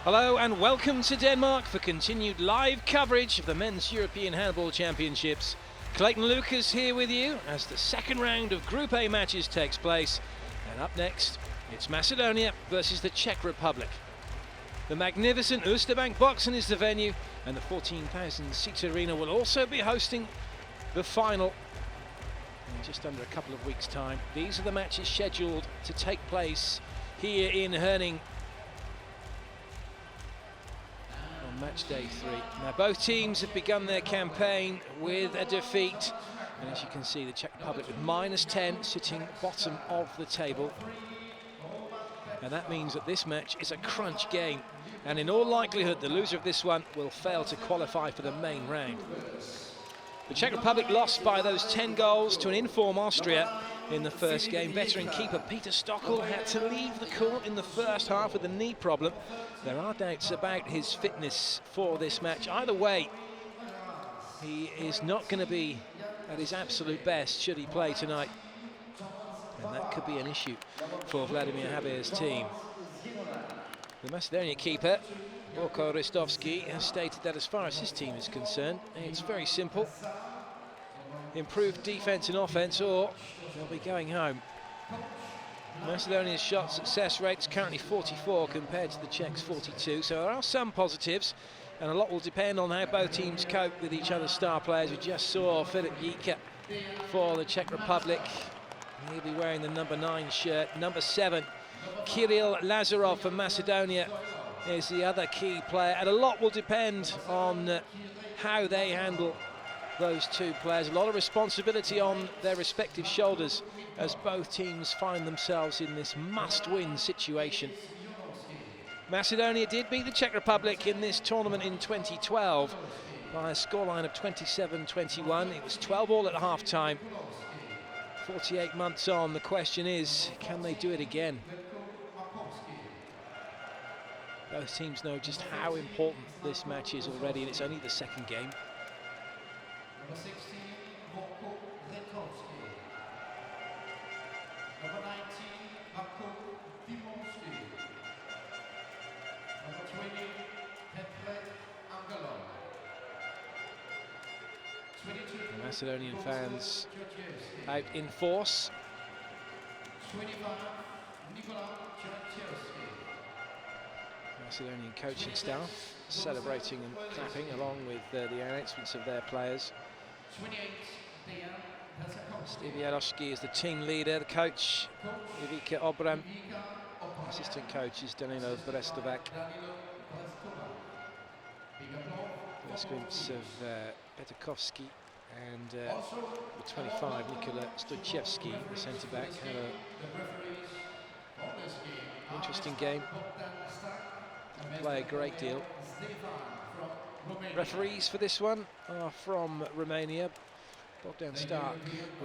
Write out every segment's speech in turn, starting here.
Hello and welcome to Denmark for continued live coverage of the Men's European Handball Championships. Clayton Lucas here with you as the second round of Group A matches takes place. And up next, it's Macedonia versus the Czech Republic. The magnificent Oosterbank Boxen is the venue, and the 14,000-seat arena will also be hosting the final in just under a couple of weeks' time. These are the matches scheduled to take place here in Herning on match day 3. Now both teams have begun their campaign with a defeat, and as you can see, the Czech Republic with -10 sitting bottom of the table. And that means that this match is a crunch game, and in all likelihood the loser of this one will fail to qualify for the main round. The Czech Republic lost by those 10 goals to an in-form Austria in the first game. Veteran keeper Peter Stockel had to leave the court in the first half with a knee problem. There are doubts about his fitness for this match. Either way, he is not going to be at his absolute best should he play tonight. And that could be an issue for Vladimir Haber's team. The Macedonia keeper, Borko Ristovski, has stated that as far as his team is concerned, it's very simple. Improved defence and offence, or they'll be going home. Macedonia's shot success rate's currently 44 compared to the Czechs' 42, so there are some positives, and a lot will depend on how both teams cope with each other's star players. We just saw Filip Jicha for the Czech Republic. He'll be wearing the number 9 shirt. Number 7, Kiril Lazarov for Macedonia is the other key player, and a lot will depend on how they handle those two players. A lot of responsibility on their respective shoulders as both teams find themselves in this must-win situation. Macedonia did beat the Czech Republic in this tournament in 2012 by a scoreline of 27-21. It was 12-all at half-time. 48 months on, the question is, can they do it again? Both teams know just how important this match is already, and it's only the second game. Number 16, Borko Ristovski. Number 19, Filip Number 20, Angelo. 22, the Macedonian fans out in force. 25, Macedonian coaching staff celebrating and clapping along with the announcements of their players. 28, Steve Jaroszki is the team leader, the coach Ivica Obram, assistant coach is Danilo Brestovac. First glimpse of Petakovsky and the 25, Nikola Stojchevsky, the centre-back. Had an interesting game. Didn't play a great deal. Referees for this one are from Romania. Bogdan Stark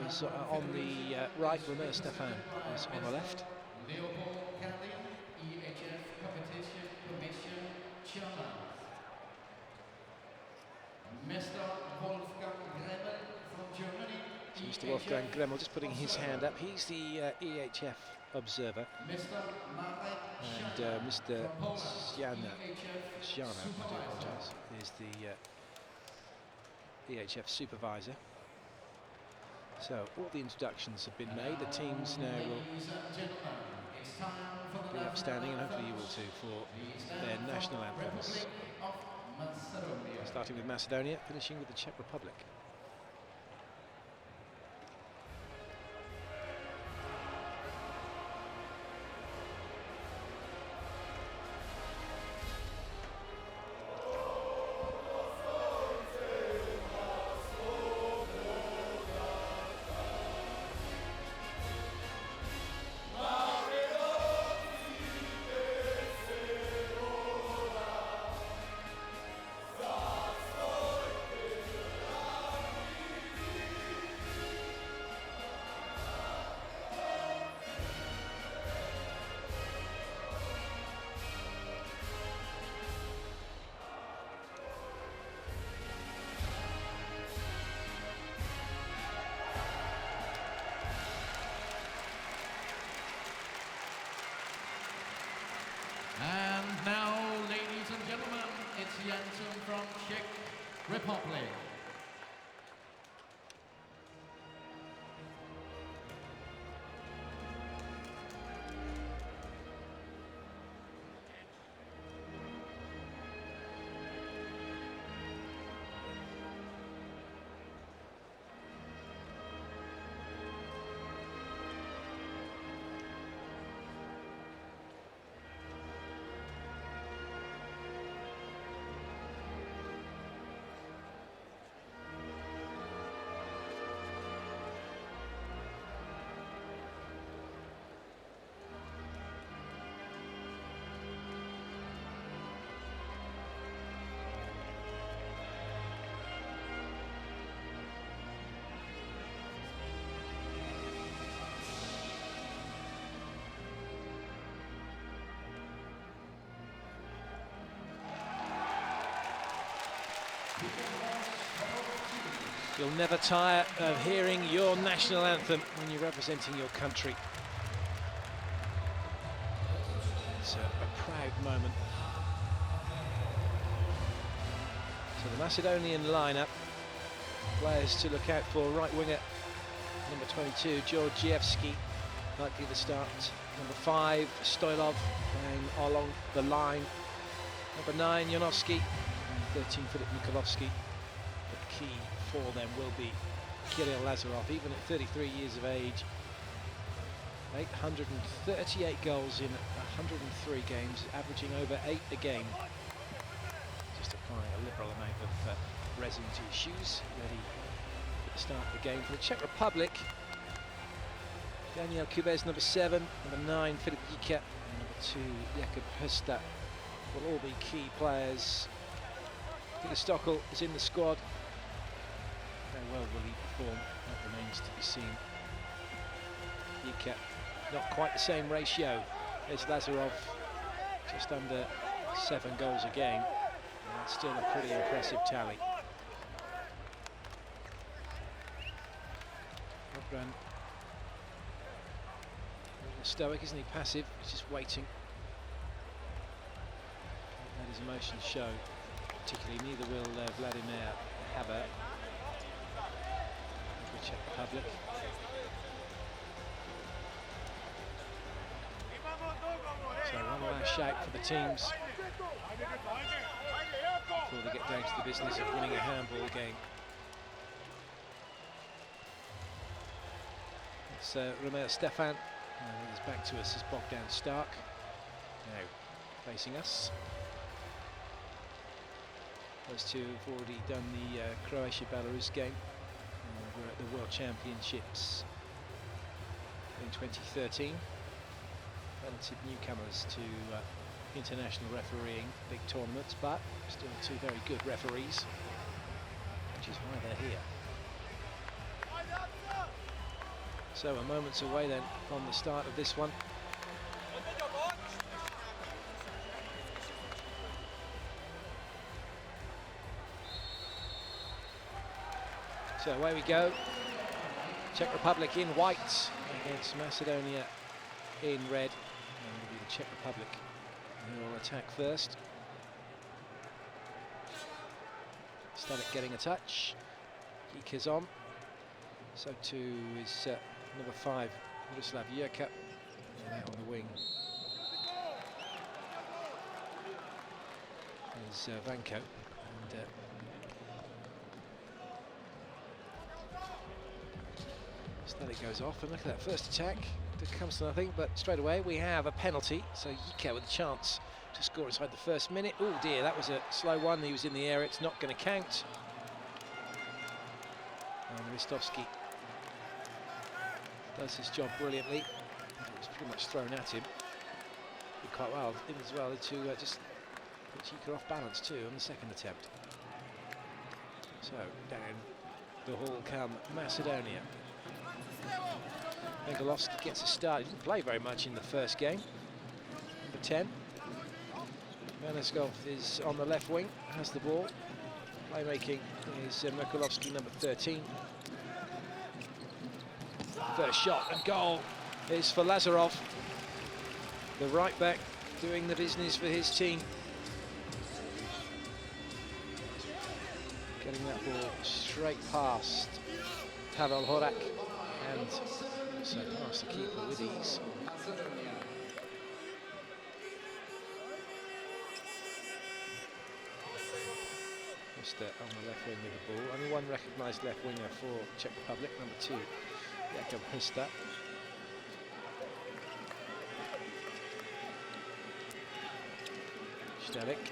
was on the right, Romer Stefan was on the left. EHF Competition Commission Chairman. Mr. Wolfgang Gremmel from Germany. So Mr. Wolfgang Gremmel just putting his hand up. He's the EHF observer. And Mr. Sjana, I do apologise, is the EHF supervisor. So all the introductions have been made. The teams now will be upstanding, and hopefully you will too, for their national anthems. Starting with Macedonia, finishing with the Czech Republic. Republic. You'll never tire of hearing your national anthem when you're representing your country. It's a proud moment. So the Macedonian lineup, players to look out for: right winger number 22 Georgievski, likely to start; number 5 Stoilov, playing along the line; number 9 Janovski, and 13 Filip Jicha. The key for them will be Kiril Lazarov, even at 33 years of age. 838 goals in 103 games, averaging over 8 a game. Just applying a liberal amount of resin to his shoes, ready for the start of the game. For the Czech Republic, Daniel Kubes, number 7, number 9 Filip Jicha, and number 2 Jakub Hösta will all be key players. Peter Stockel is in the squad. How well will he perform? That remains to be seen. Jicha, not quite the same ratio as Lazarov, just under 7 goals a game. And that's still a pretty impressive tally. Run. Stoic, isn't he? Passive, he's just waiting. Let his emotions show. Particularly, neither will Vladimir Haber, the Czech Republic. So one last shout for the teams before they get down to the business of winning a handball game. It's Romeo Stefan, he's back to us as Bogdan Stark, now facing us. Those two have already done the Croatia-Belarus game. We're at the World Championships in 2013. Relative newcomers to international refereeing, big tournaments, but still two very good referees, which is why they're here. So a moment's away then from the start of this one. So away we go. Czech Republic in white against Macedonia in red. And it'll be the Czech Republic who will attack first. Stanek getting a touch. Jicha's on. So too is number 5, Miroslav Jurka, on the wing. Is Vanko. And Stanek goes off, and look at that first attack. It comes to nothing, but straight away we have a penalty. So Jicha with a chance to score inside the first minute. Oh dear, that was a slow one. He was in the air. It's not going to count. And Ristovski does his job brilliantly. It was pretty much thrown at him. Did quite well him as well to just put Jicha off balance too on the second attempt. So down the hall come Macedonia. Bengalovski gets a start. He didn't play very much in the first game. Number 10. Vaneskov is on the left wing, has the ball. Playmaking is Merkulovski, number 13. First shot and goal is for Lazarov. The right back doing the business for his team. Getting that ball straight past Pavel Horak and also past the keeper with ease. On the left wing with the ball. Only one recognised left winger for Czech Republic, number 2, Jakub Hrista. Stelik.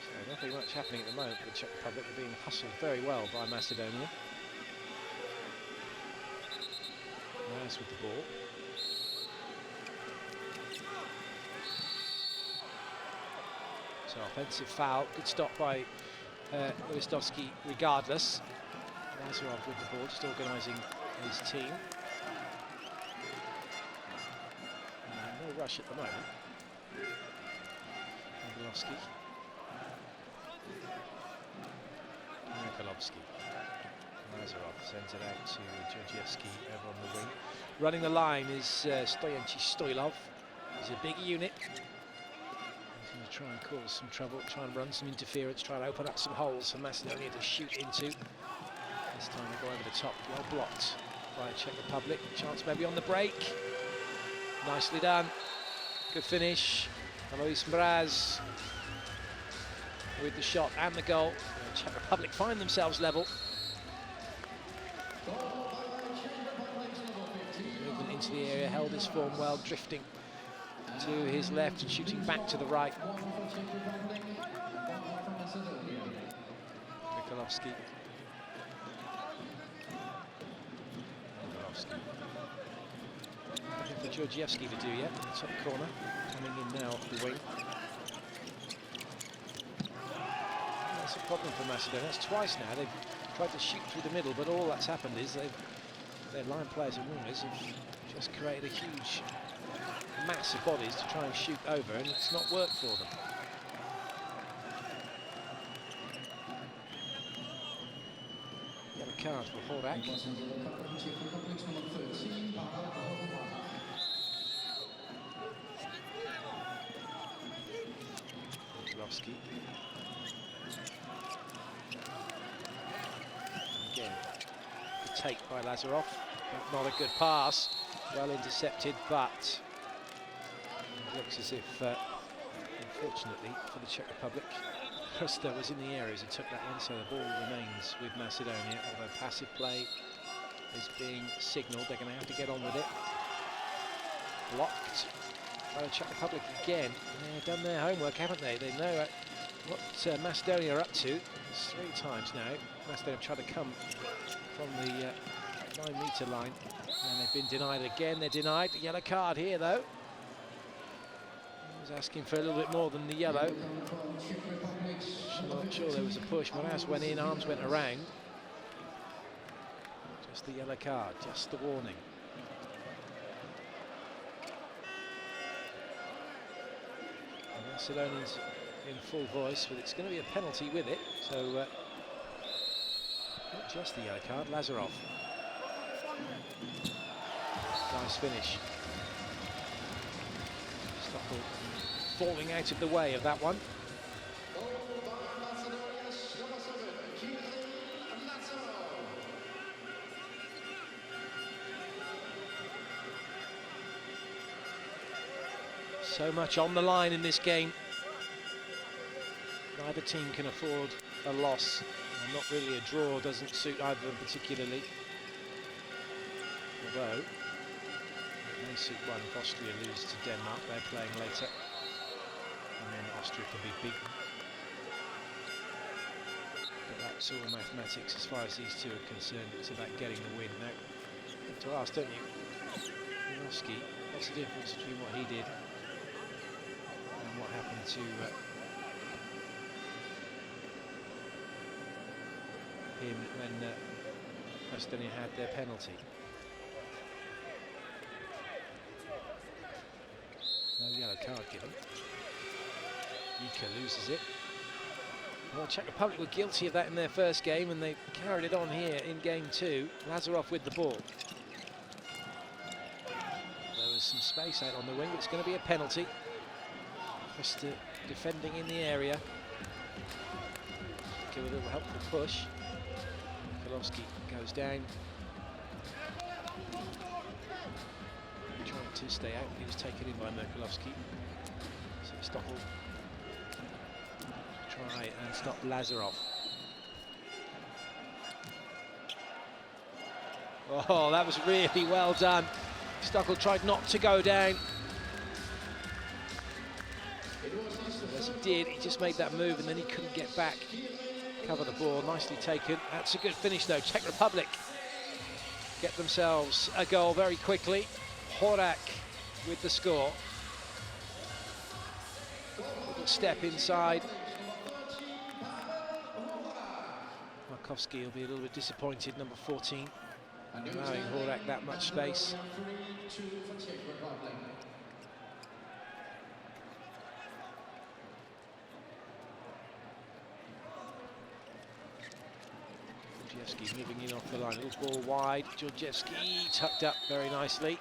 So nothing much happening at the moment for the Czech Republic. They're being hustled very well by Macedonia. With the ball. So offensive foul, good stop by Lewandowski regardless. Lazarov with the ball, just organising his team. No rush at the moment. Lewandowski. Mikolovsky. Lazarov sends it out to Georgievski over on the wing. Running the line is Stoyanchi Stoilov. He's a big unit. He's going to try and cause some trouble, try and run some interference, try and open up some holes for Macedonia to shoot into. This time they go over the top, well blocked by the Czech Republic. Chance maybe on the break. Nicely done. Good finish. Alois Mraz with the shot and the goal. The Czech Republic find themselves level. Movement into the area, held his form well, drifting to his left and shooting back to the right. Mikolovsky. Nothing for Georgievski to do yet. Top corner, coming in now off the wing. That's a problem for Macedonia. That's twice now. They've tried to shoot through the middle, but all that's happened is their line players and wingers have just created a huge mass of bodies to try and shoot over, and it's not worked for them. Yellow card for Horak. Mikulowski. Again, the take by Lazarov. Not a good pass, well intercepted, but it looks as if, unfortunately for the Czech Republic, Hrista was in the area as he took that one, so the ball remains with Macedonia, although passive play is being signalled. They're going to have to get on with it. Blocked by the Czech Republic again. They've done their homework, haven't they? They know what Macedonia are up to. It's 3 times now. Macedonia have tried to come from the 9-metre line, and they've been denied again. They're denied. The yellow card here, though. He was asking for a little bit more than the yellow. I'm not sure there was a push. Moraz went in, arms went around. Just the yellow card, just the warning. And Macedonians in full voice, but it's going to be a penalty with it. So, not just the yellow card, Lazarov. Nice finish. Stoffel falling out of the way of that one. So much on the line in this game. Neither team can afford a loss. And not really a draw doesn't suit either of them particularly. Although it may suit one if Austria lose to Denmark. They're playing later. And then Austria can be beaten. But that's all mathematics as far as these two are concerned. It's about getting the win. Now, you have to ask, don't you? Mikulowski, what's the difference between what he did and what happened to him when Macedonia had their penalty? No yellow card given. Jicha loses it. Well, Czech Republic were guilty of that in their first game, and they carried it on here in game 2. Lazarov with the ball. space out on the wing, but it's going to be a penalty. Just defending in the area. Give a little helpful push. Mikulowski goes down. Trying to stay out, he was taken in by Mikulowski. So Stockel try and stop Lazarov. Oh, that was really well done. Stockel tried not to go down. As he did, he just made that move and then he couldn't get back. Cover the ball, nicely taken. That's a good finish though. Czech Republic get themselves a goal very quickly. Horak with the score. Little step inside. Markowski will be a little bit disappointed, number 14, allowing Horak that much space. Georgievski moving in off the line, little ball wide. Georgievski tucked up very nicely.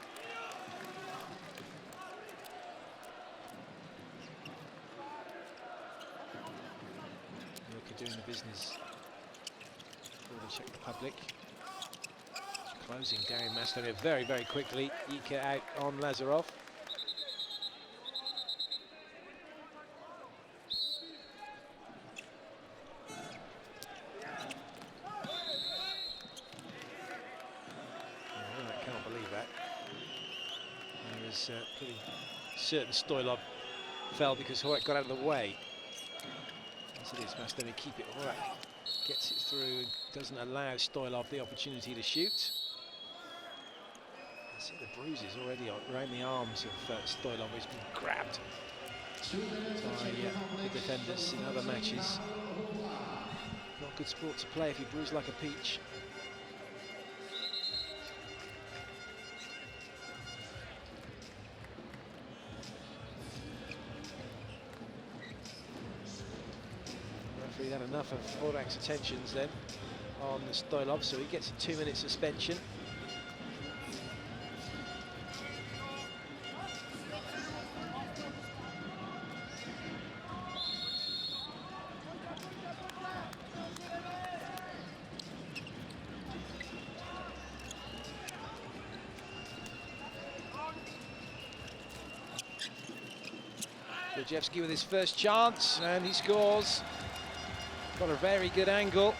Doing the business for the Czech Republic. Closing down Macedonia very, very quickly. Jicha out on Lazarov. I can't believe that. He was pretty certain Stoilov fell because Horak got out of the way. As it is, Macedonia keep it. Horak gets it through and doesn't allow Stoilov the opportunity to shoot. See the bruises already around the arms of Stoilov. He's been grabbed by the defenders in other matches. Not good sport to play if you bruise like a peach. Referee had enough of Horak's attentions then on Stoilov, so he gets a 2-minute suspension. Georgievski with his first chance, and he scores. Got a very good angle.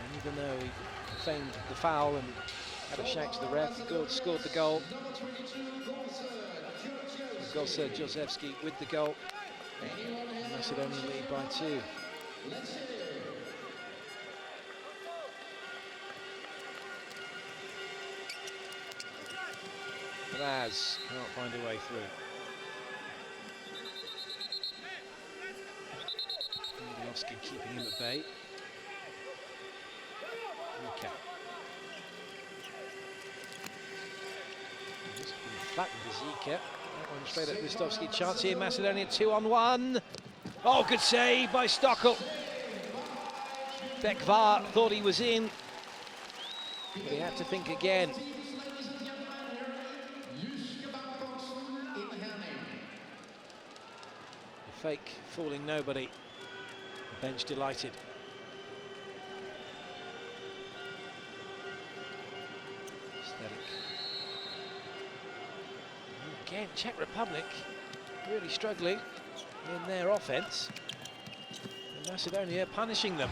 And even though he feigned the foul and had a shout to the ref, he scored the goal. Golsa Georgievski with the goal. Macedonia lead by 2. Raz can't find a way through. Keeping him at bay. Okay. Just flattened Jicha. That one straight at Ristovski. Chance here, Macedonia 2-on-1. Oh, good save by Stockel. Bekvar thought he was in, but he had to think again. The fake fooling nobody. Bench delighted. Again, Czech Republic really struggling in their offence. And Macedonia punishing them.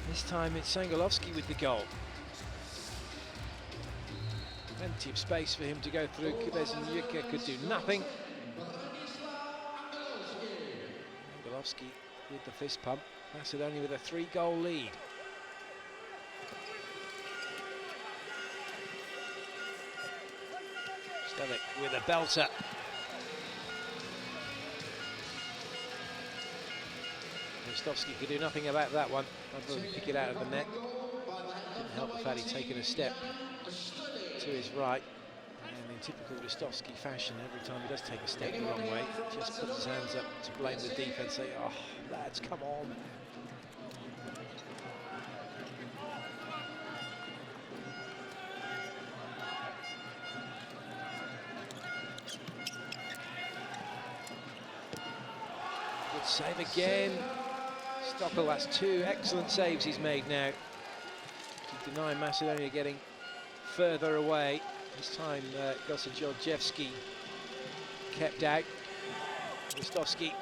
This time it's Sangalovski with the goal. Plenty of space for him to go through. Kibes and Jicha could do nothing. With the fist pump. Macedonia with a 3-goal lead. Stelik with a belter. Ristovski could do nothing about that one other than pick it out of the net. Didn't help the fact he'd taken a step to his right. And in typical Ristovski fashion, every time he does take a step the wrong way, he just puts his hands up to blame the defence, say, oh, lads, come on. Good save again. Stockel, that's 2 excellent saves he's made now to deny Macedonia getting further away. This time Gosa Georgievski kept out. Ristovski,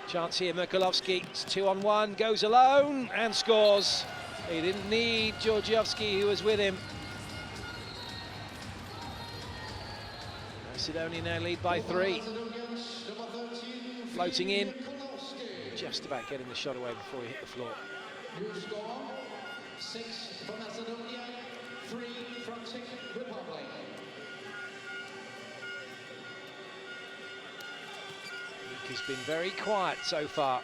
chance here, Merkulovski, it's 2-on-1, goes alone and scores. He didn't need Georgievski, who was with him. Macedonia now lead by 3. Floating in, just about getting the shot away before he hit the floor. Your score, 6 for Macedonia, 3 from Czech Republic. He's been very quiet so far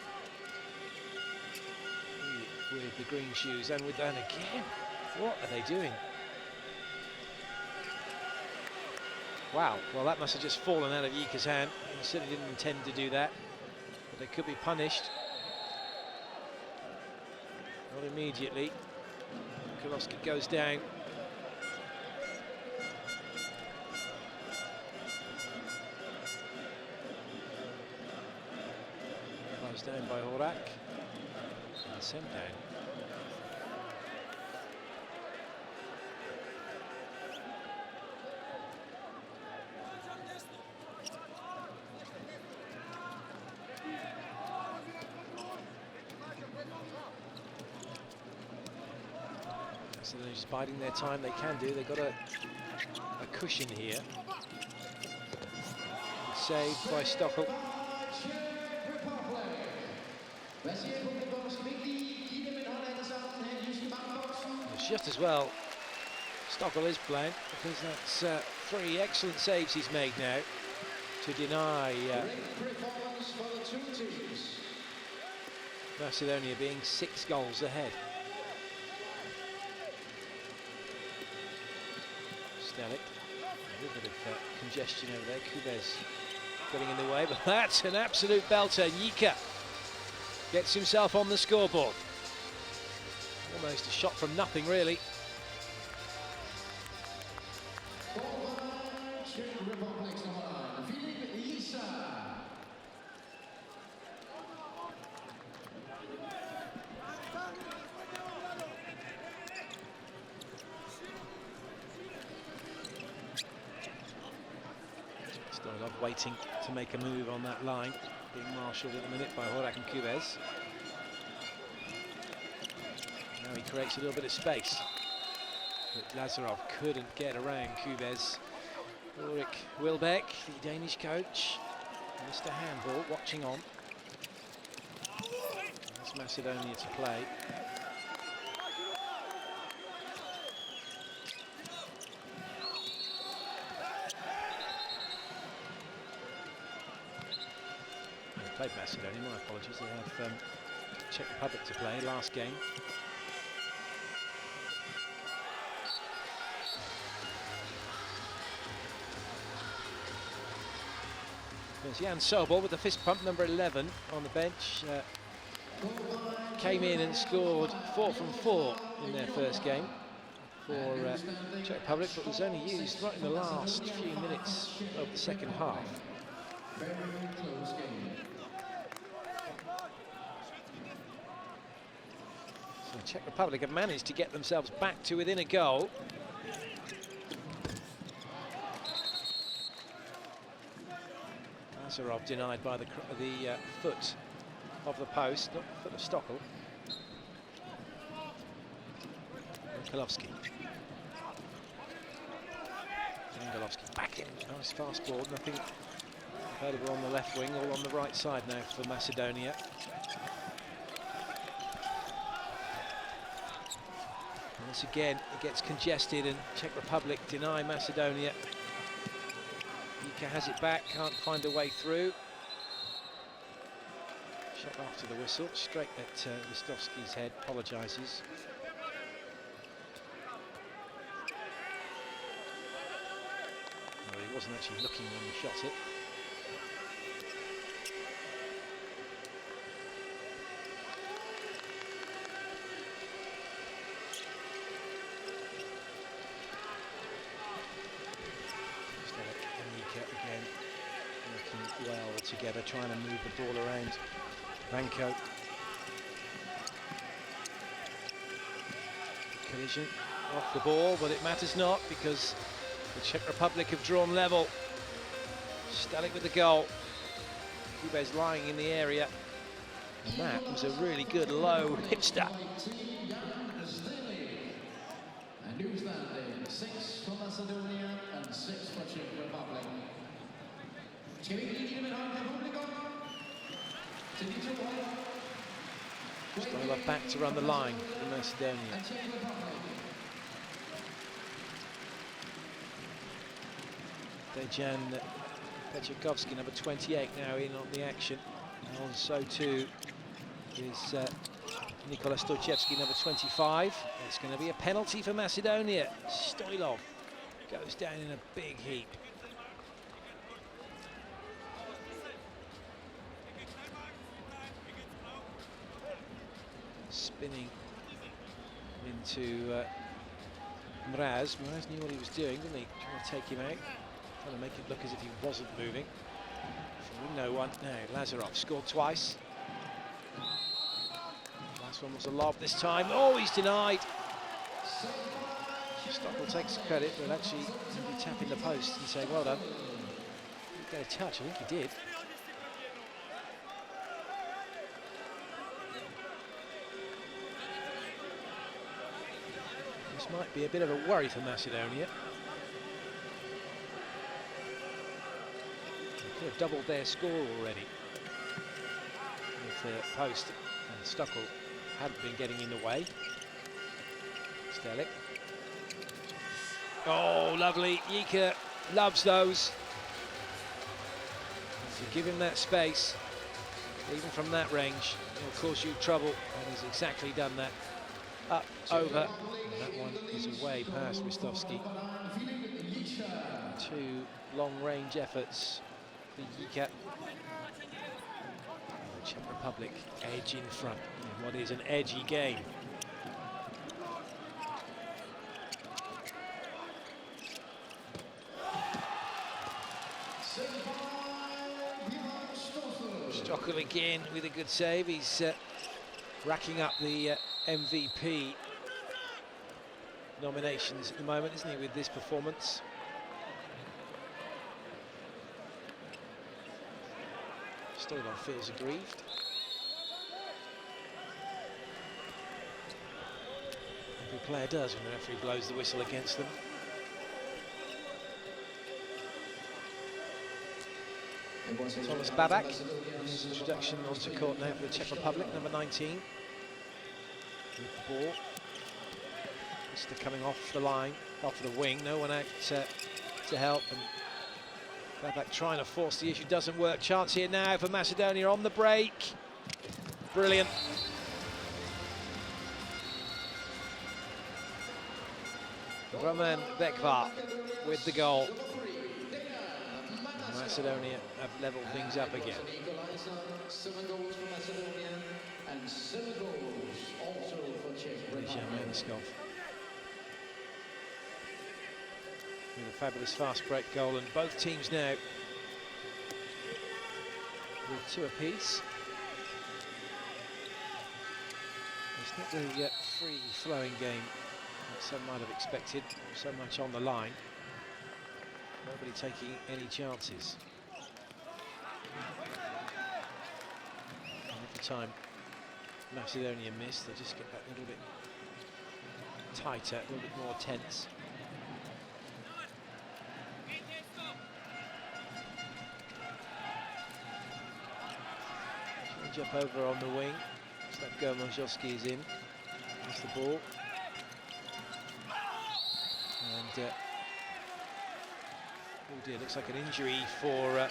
with the green shoes, and with that again. What are they doing? Wow, well that must have just fallen out of Jicha's hand. He certainly didn't intend to do that, but they could be punished. Not immediately. Kulowski goes down. Closed down by Horak. And sent down. So they're just biding their time. They can do. They've got a cushion here. Saved by Stockel. It's just as well Stockel is playing, because that's 3 excellent saves he's made now to deny Macedonia being 6 goals ahead. Stelik, a little bit of congestion over there. Kubes getting in the way, but that's an absolute belter. Jicha gets himself on the scoreboard. Almost a shot from nothing, really. Filip Jicha. Stoilov waiting to make a move on that line, being marshalled at the minute by Horak and Kubes. Now he creates a little bit of space, but Lazarov couldn't get around Kubes. Ulrik Wilbeck, the Danish coach, Mr. Handball, watching on. That's Macedonia to play. They played Macedonia, my apologies. They have Czech Republic to play, last game. There's Jan Sobol with the fist pump, number 11 on the bench. Came in and scored 4 from 4 in their first game for Czech Republic, but was only used right in the last few minutes of the second half. Very close game. So Czech Republic have managed to get themselves back to within a goal. Lazarov denied by the foot of the post, not the foot of Stockel. Golovski. Golovski back in. Nice fast ball. Nothing available on the left wing, all on the right side now for Macedonia. Once again, it gets congested and Czech Republic deny Macedonia. Jicha has it back, can't find a way through. Shot after the whistle, straight at Ristovski's head, apologises. Well, he wasn't actually looking when he shot it. Again, working well together, trying to move the ball around Banco. Collision off the ball, but it matters not because the Czech Republic have drawn level. Stalik with the goal. Kube's lying in the area. And that was a really good low hipster. And New Zealand, 6 for Macedonia and 6 for Czech Republic. Stoilov back to run the line for Macedonia. Dejan Pechakovsky, number 28, now in on the action. And so too is Nikola Stojevski, number 25. It's going to be a penalty for Macedonia. Stoilov goes down in a big heap. Spinning into Mraz. Mraz knew what he was doing, didn't he? Trying to take him out, trying to make it look as if he wasn't moving. No one. No, Lazarov scored twice. Last one was a lob this time. Oh, he's denied. Stockwell takes credit, but actually he'll be tapping the post and saying, well done. Did he get a touch? I think he did. This might be a bit of a worry for Macedonia. They could have doubled their score already with the post, and Stockwell hadn't been getting in the way. Stalik. Oh, lovely. Jicha loves those. So give him that space, even from that range, it'll cause you trouble, and he's exactly done that. Up, over, and that one is away past Ristovski. 2 long-range efforts for Jicha. Czech Republic edge in front in what is an edgy game. Stockwell again with a good save. He's racking up the MVP nominations at the moment, isn't he, with this performance? Stoilov feels aggrieved. Every player does when the referee blows the whistle against them. Thomas Babak, his introduction onto court now for the Czech Republic, number 19. With the ball. Mr. coming off the line, off the wing, no one out to help. And Babak trying to force the issue, doesn't work. Chance here now for Macedonia on the break. Brilliant. Roman Bekvar with the goal. Macedonia have levelled things up again. 7 goals for Macedonia and 7 goals also for Czech Republic. With a fabulous fast break goal, and both teams now with 2 apiece. It's not the free-flowing game that some might have expected, so much on the line. Nobody taking any chances. And every time Macedonia miss, they just get that little bit tighter, a little bit more tense. Change up over on the wing. Slavko Mojovski is in. That's the ball. And oh dear, looks like an injury for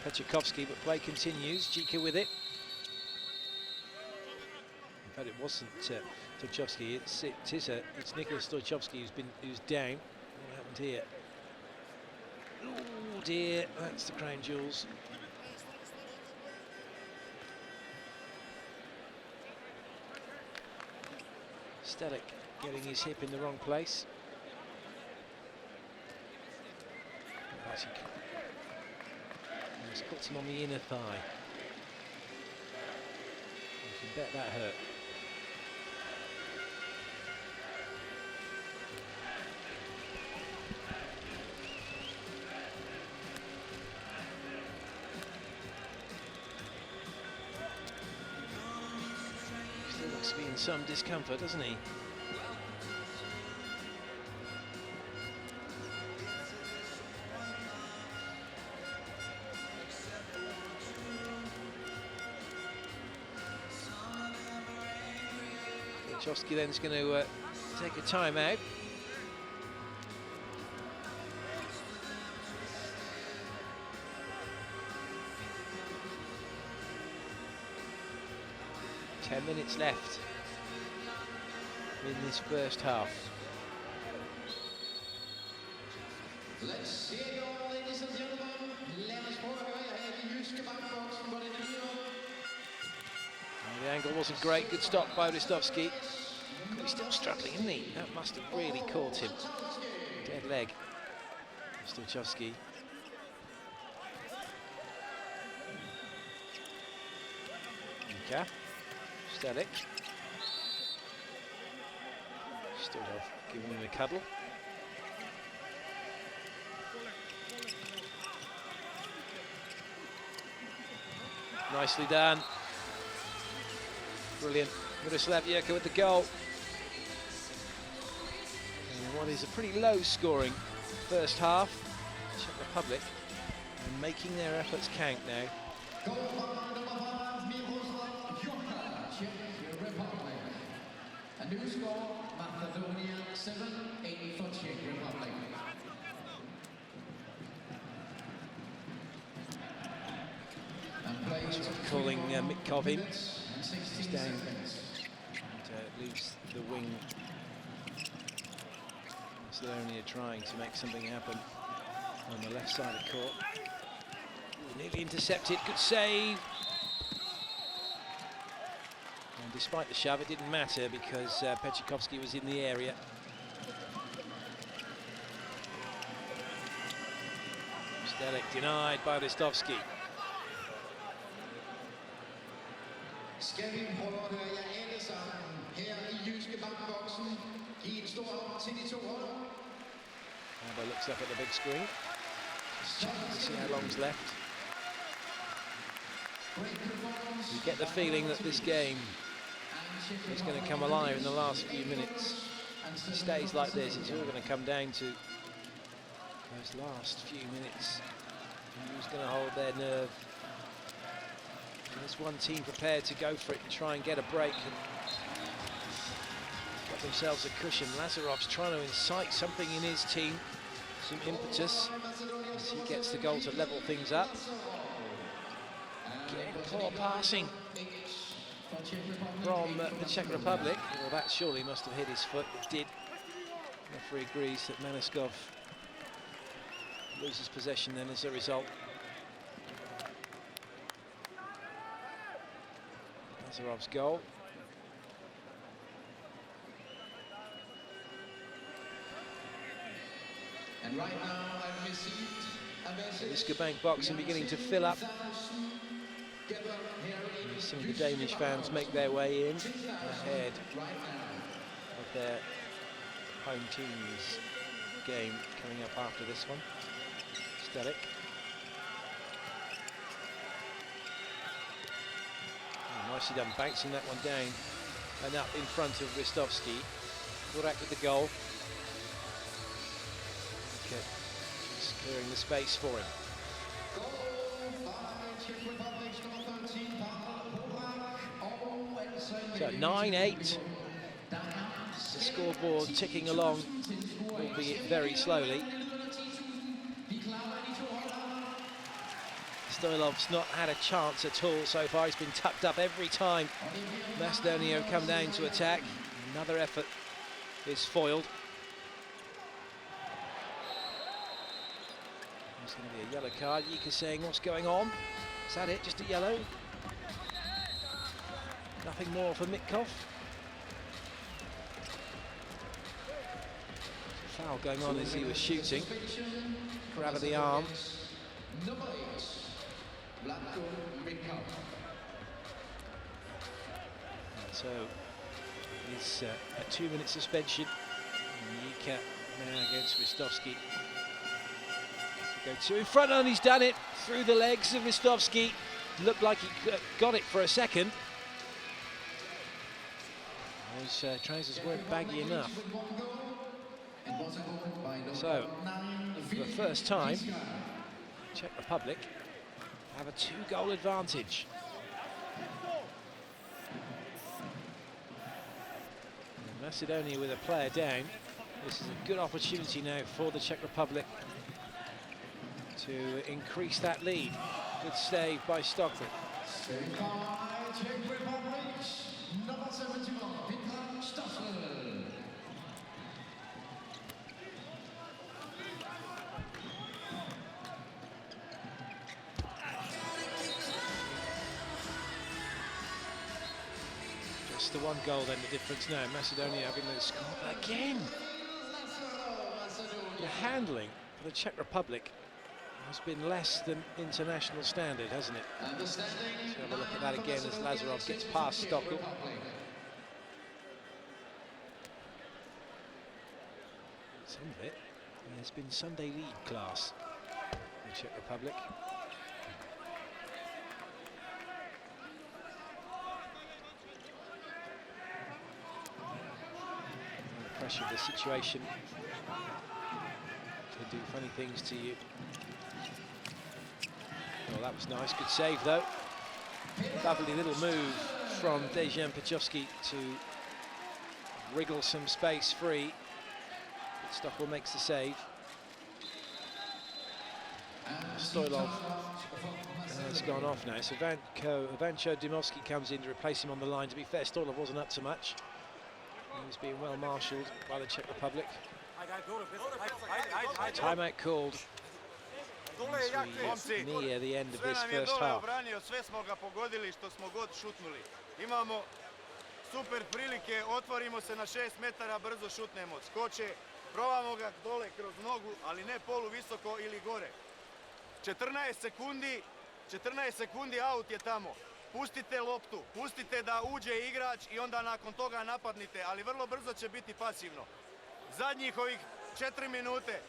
Pechakovsky, but play continues. Jicha with it. In fact, it wasn't Stojevski. It's Nikola Stojevski who's down. What happened here? Oh dear, that's the crown jewels. Stalik getting his hip in the wrong place. He's caught him on the inner thigh. You bet that hurt. Still looks to be in some discomfort, doesn't he? Chowski then's going to take a timeout. Ten minutes left in this first half. Let's see it go, ladies and gentlemen. Lad os prøve at høre her i Jyske Bankboksen, hvor det bliver. The angle wasn't great, good stop by Ristovski. He's still struggling, isn't he? That must have really caught him. Dead leg. Stojkovski. Jicha. Stelik. Stojkov giving him a cuddle. Nicely done. Brilliant. Miroslav Jicha with the goal. And what is a pretty low scoring first half. Czech Republic and making their efforts count now. Goal by number 5, Miroslav Jicha, Czech Republic. A new score, Macedonia 7-8 for Czech Republic. Calling Mitkov in. He's down and leaves the wing. Macedonia trying to make something happen on the left side of court. Ooh, nearly intercepted, good save. And despite the shove, it didn't matter because Pechikovsky was in the area. Stelik denied by Ristovski. Skal vi prøve at høre jer alle sammen her i Jyske Bankboksen. Giv en stor hånd til de to hold. Amber looks up at the big screen. Just checking to see how long's left. You get the feeling that this game is going to come alive in the last few minutes. If it stays like this, it's all going to come down to those last few minutes. Who's going to hold their nerve? There's one team prepared to go for it and try and get a break and got themselves a cushion. Lazarov's trying to incite something in his team, some impetus, as he gets the goal to level things up. Again, poor passing from the Czech Republic. Well, that surely must have hit his foot. It did. The referee agrees that Maniskov loses possession then as a result. Lazarov's goal. And right now I've received a message. Jyske Bank boxing beginning to fill up. Some of the Danish fans make their way in ahead of their home team's game coming up after this one. Stelik. Nicely done, bouncing that one down and up in front of Ristovski. Burak with the goal. Okay, just clearing the space for him. So 9-8. The scoreboard ticking along, albeit very slowly. Stoilov's not had a chance at all so far. He's been tucked up every time Macedonia have come down to attack. Another effort is foiled. There's going to be a yellow card. Jicha saying, what's going on? Is that it? Just a yellow? Nothing more for Mitkov. Foul going on as he was shooting. Grab of the arm. So it's a 2-minute suspension. Jicha now against Ristovski. Go two in front, and he's done it through the legs of Ristovski. Looked like he got it for a second. Those trousers weren't baggy enough. So, for the first time, Czech Republic have a 2-goal advantage. And Macedonia with a player down. This is a good opportunity now for the Czech Republic to increase that lead. Good save by Stockel. Saved by Czech Republic, number 71, Filip Jicha. Just the 1 goal then, the difference now. Macedonia having to score again. The handling for the Czech Republic has been less than international standard, hasn't it? Let's have a look at that again as Lazarov gets past Stockel. Some of it has been Sunday league class in the Czech Republic. And the pressure of the situation can do funny things to you. Oh, that was nice, good save though. Lovely little move from Dejan Pachowski to wriggle some space free. But Stockel makes the save. Stoilov has gone off now, so Ivancho Dimovski comes in to replace him on the line. To be fair, Stoilov wasn't up to much. He was being well marshalled by the Czech Republic. Timeout called. Near the end of this first half. Sve smo ga pogodili što smo god šutnuli. Imamo super prilike, otvorimo se na 6 metara, brzo šutnemo. Skoče, probamo ga dole kroz nogu, ali ne polu visoko ili gore. 14 sekundi out je tamo. Pustite loptu, pustite da uđe igrač i onda nakon toga napadnite, ali vrlo brzo će biti pasivno. Zadnjih ovih 4 minute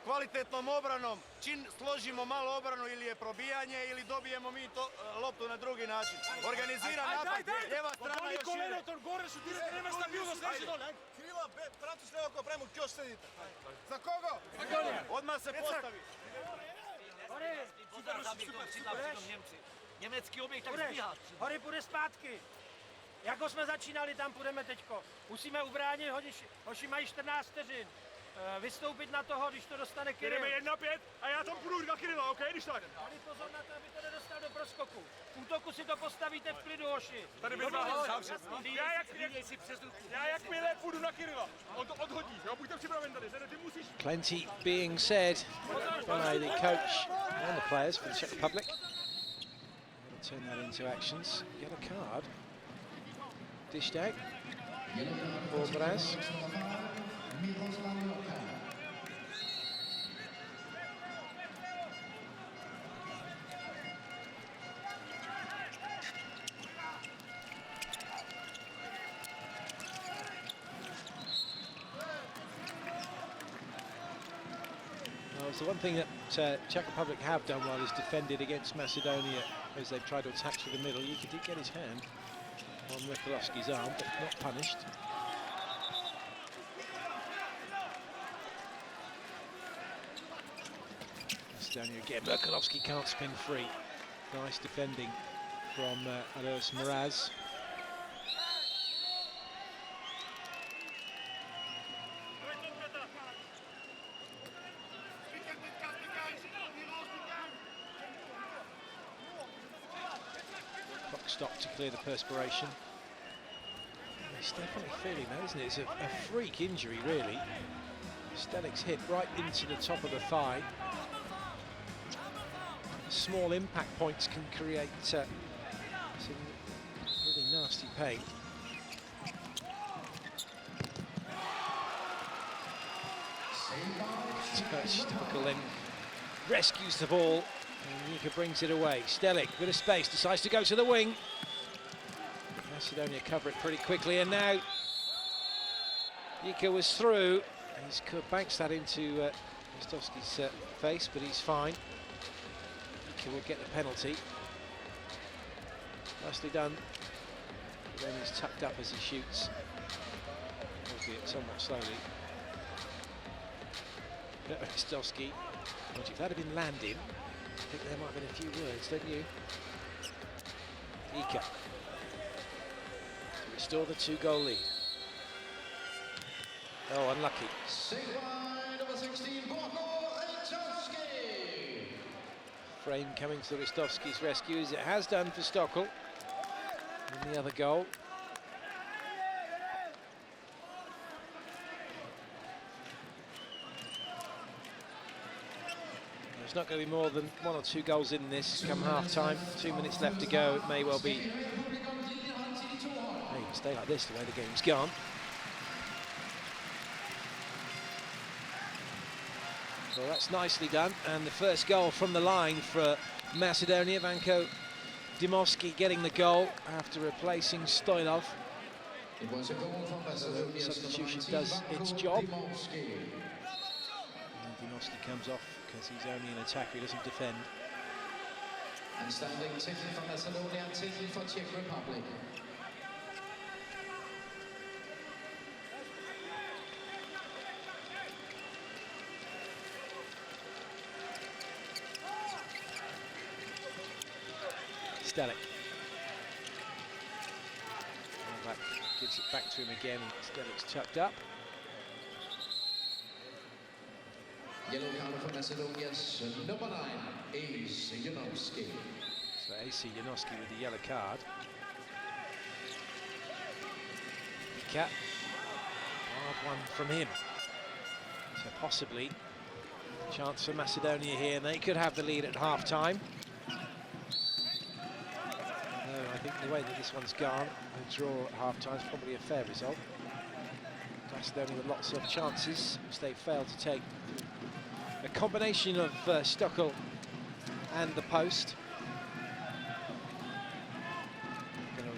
kvalitetnom obranom, čim složimo malo obranu ili je probijanje ili dobijemo mi to, loptu na drugi način. Organizira napad, lijeva strana još ide. Krila, prati sve oko premu, još sedite. Za koga? Odmah se postavi. Německý objekt tak zbíhat. Hory půjde zpátky. Jako jsme začínali, tam půjdeme teďko. Musíme ubránit, hoši mají 14 vteřin. Vystoupit na toho, když to dostane Kiril. Jdeme 1-5 a já tam půjdu na Kirila, OK, když tak. Tady pozor na to, aby to nedostal do proskoku. V útoku si to postavíte v klidu, hoši. Tady bych já jakmile půjdu na Kirila, on to odhodí, jo, buďte připraven tady, ty musíš... Plenty being said by the coach and the players for the Czech Republic. Turn that into actions. Yellow card dished out for Mraz. So one thing that Czech Republic have done well is defended against Macedonia as they've tried to attack through the middle. Jicha did get his hand on Mikulovski's arm, but not punished. Macedonia again. Mikulovski can't spin free. Nice defending from Alois Mraz. Stop to clear the perspiration. He's definitely feeling that, isn't it? It's a freak injury, really. Stelik's hit right into the top of the thigh. Small impact points can create some really nasty pain. Stockel then rescues the ball. And Jicha brings it away. Stelik, bit of space, decides to go to the wing. Macedonia cover it pretty quickly, and now Jicha was through. He's banks that into Ristovski's face, but he's fine. Jicha will get the penalty. Nicely done. But then he's tucked up as he shoots, albeit somewhat slowly. Ristovski, if that had been landing, I think there might have been a few words, don't you? Jicha to restore the 2-goal lead. Oh, unlucky. Number 16, Frame coming to Ristovski's rescue, as it has done for Stockel in the other goal. There's not going to be more than 1 or 2 goals in this come half-time. 2 minutes left to go. It may well be. May even stay like this the way the game's gone. Well, that's nicely done, and the first goal from the line for Macedonia. Vanko Dimovski getting the goal after replacing Stoilov. It was a goal from Macedonia. Substitution does its job. Dimovski comes off because he's only an attacker, he doesn't defend. And standing taken for Macedonia, taken for Czech Republic. Stelik. That gives it back to him again. Stelik's tucked up. Yellow card for Macedonia's number 9, Ace Janovski. So AC Janovski with the yellow card. Jicha. Hard one from him. So possibly a chance for Macedonia here, and they could have the lead at half-time. I think the way that this one's gone, a draw at half-time is probably a fair result. Macedonia with lots of chances, which they failed to take. A combination of Stockel and the post. Going to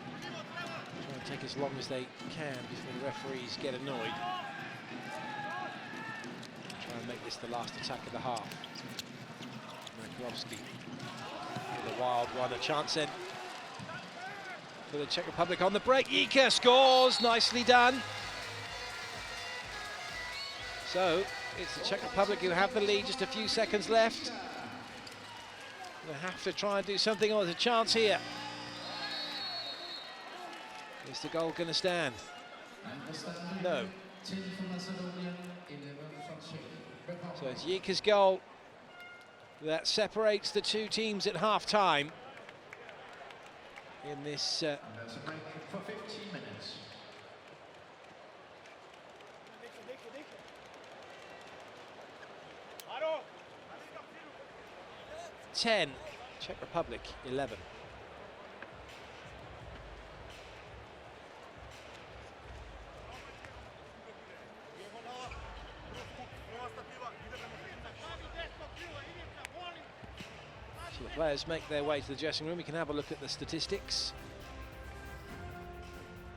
try and take as long as they can before the referees get annoyed. Try and make this the last attack of the half. Mikulowski with a wild one, a chance in for the Czech Republic on the break. Jicha scores, nicely done. So it's the Czech Republic who have the lead, just a few seconds left. They have to try and do something. Oh, there's a chance here. Is the goal going to stand? No. So it's Jicha's goal that separates the two teams at half-time in this That's a break for 15 minutes. Ten, Czech Republic 11. So the players make their way to the dressing room. We can have a look at the statistics.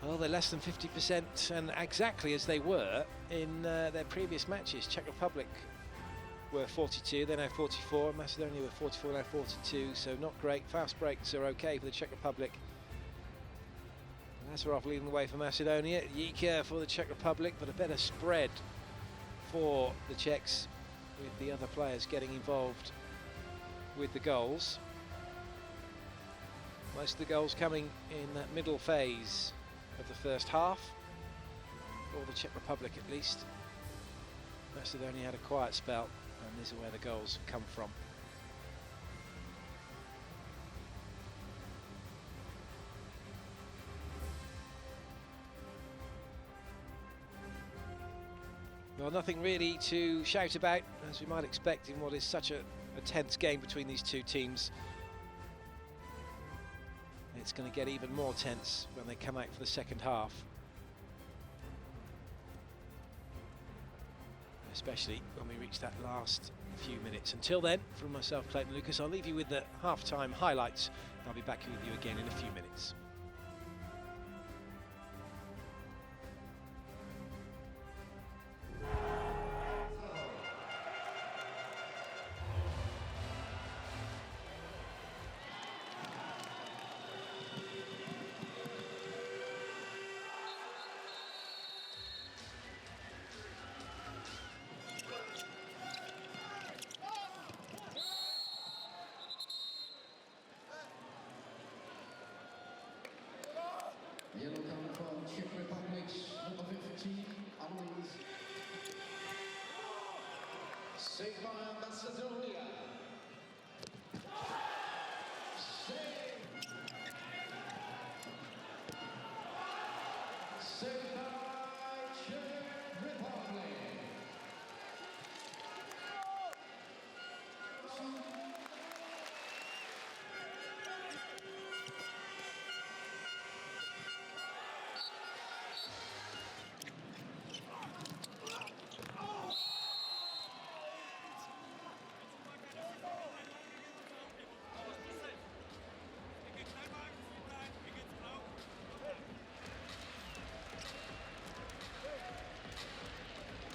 Well, they're less than 50%, and exactly as they were in their previous matches. Czech Republic were 42, they're now 44. Macedonia were 44, now 42, so not great. Fast breaks are okay for the Czech Republic. Lazarov leading the way for Macedonia. Jicha for the Czech Republic, but a better spread for the Czechs, with the other players getting involved with the goals. Most of the goals coming in that middle phase of the first half, for the Czech Republic at least. Macedonia had a quiet spell, and these are where the goals come from. Well, nothing really to shout about, as we might expect in what is such a tense game between these two teams. It's going to get even more tense when they come out for the second half. Especially when we reach that last few minutes. Until then, from myself, Clayton Lucas, I'll leave you with the half-time highlights. I'll be back with you again in a few minutes. Yellow card for Czech Republic's number 15, Alois. FYR Macedonia. Save. Saved by Czech Republic.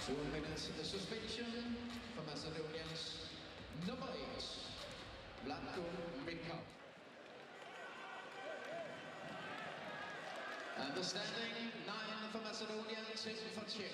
Two minutes of the suspension for Macedonians. Number 8, Vlatko Mikov. And the standing, 9 for Macedonia, 10 for Czech.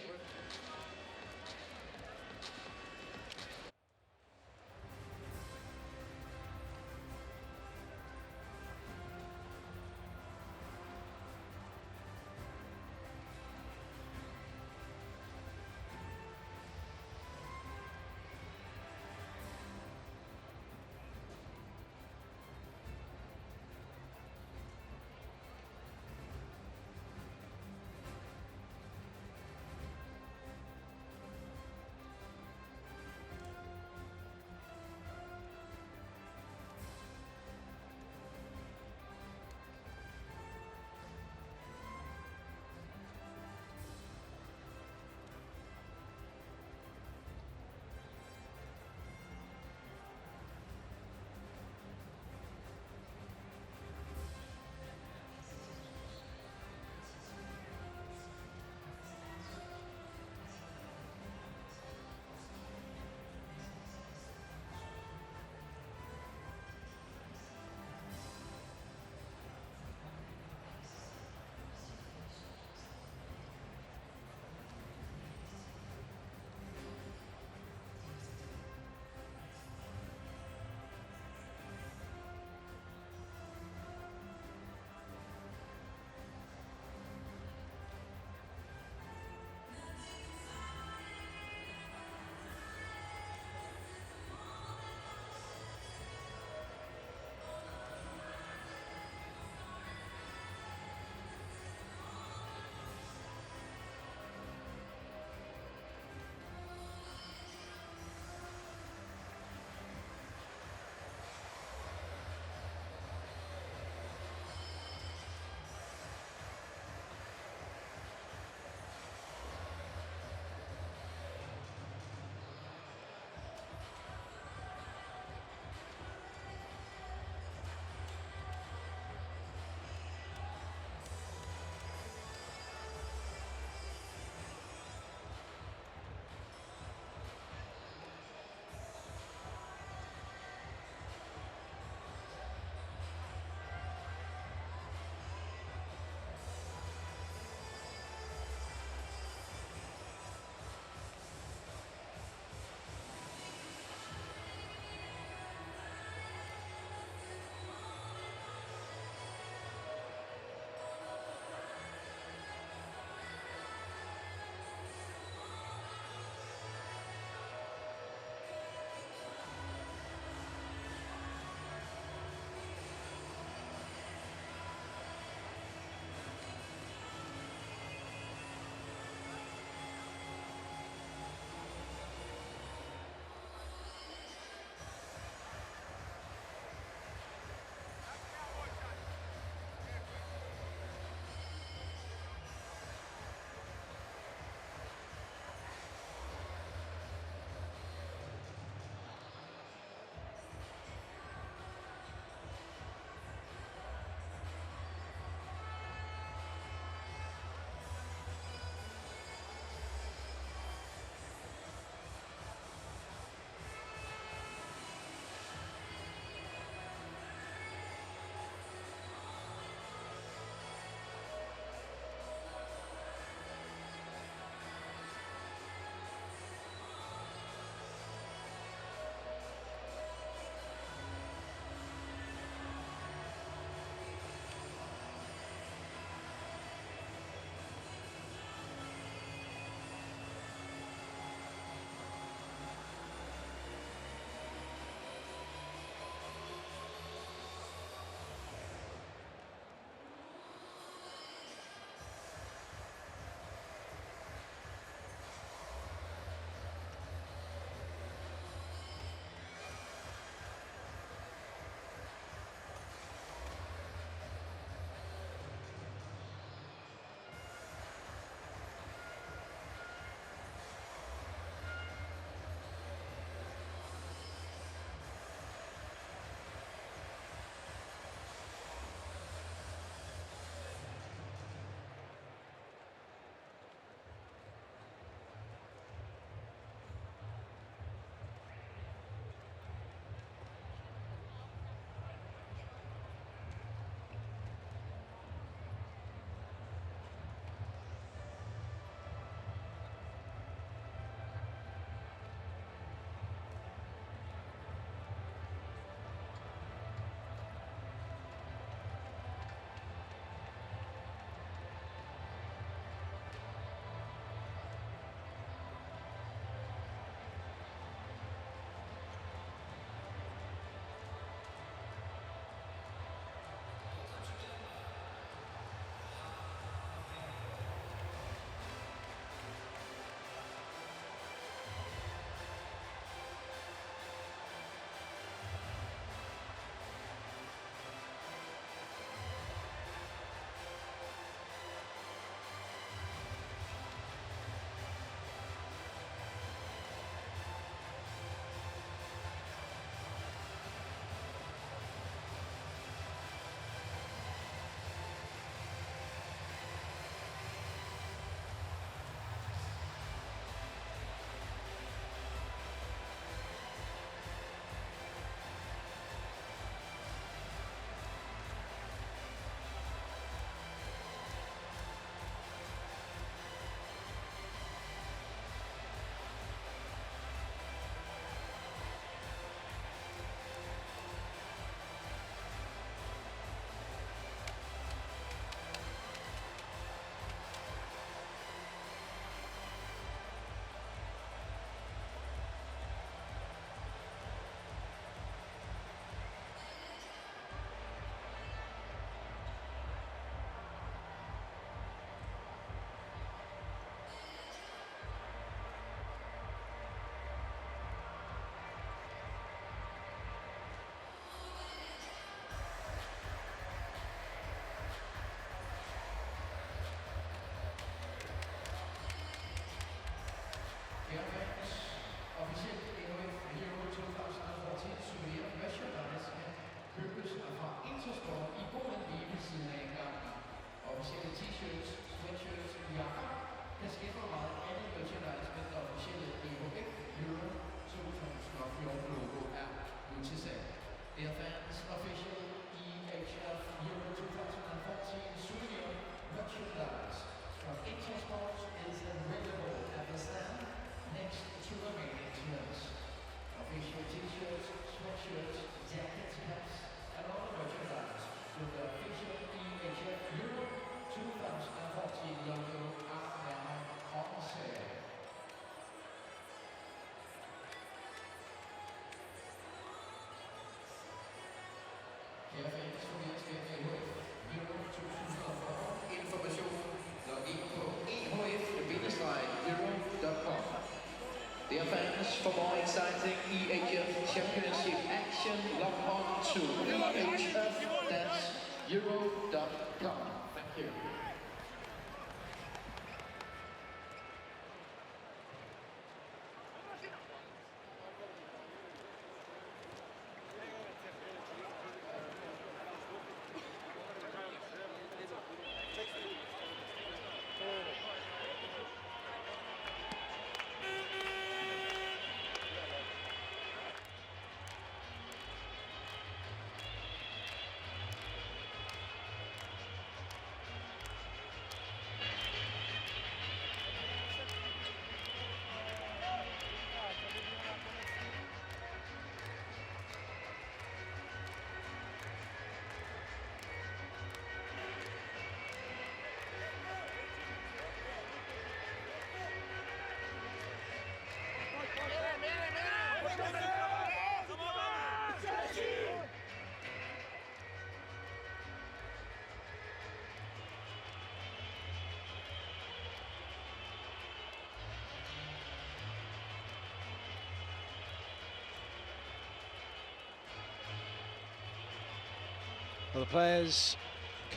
Well, the players,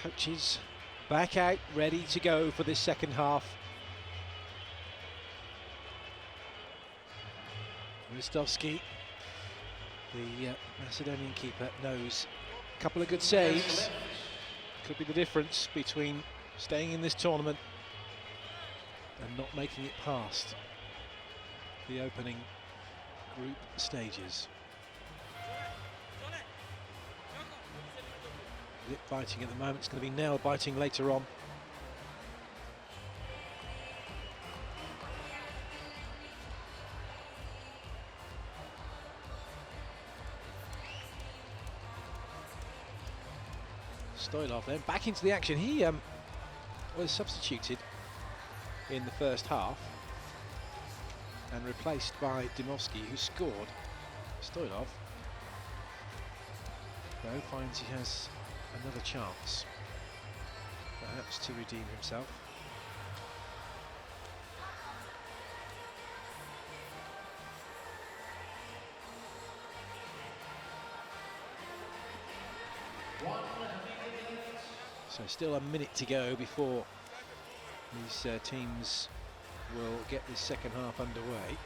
coaches, back out, ready to go for this second half. Ristovski, the Macedonian keeper, knows a couple of good saves. Could be the difference between staying in this tournament and not making it past the opening group stages. Lip biting at the moment, it's going to be nail biting later on. Stoilov then back into the action. He was substituted in the first half and replaced by Dymovsky, who scored. Stoilov, though, finds he has another chance, perhaps to redeem himself. So still a minute to go before these teams will get this second half underway.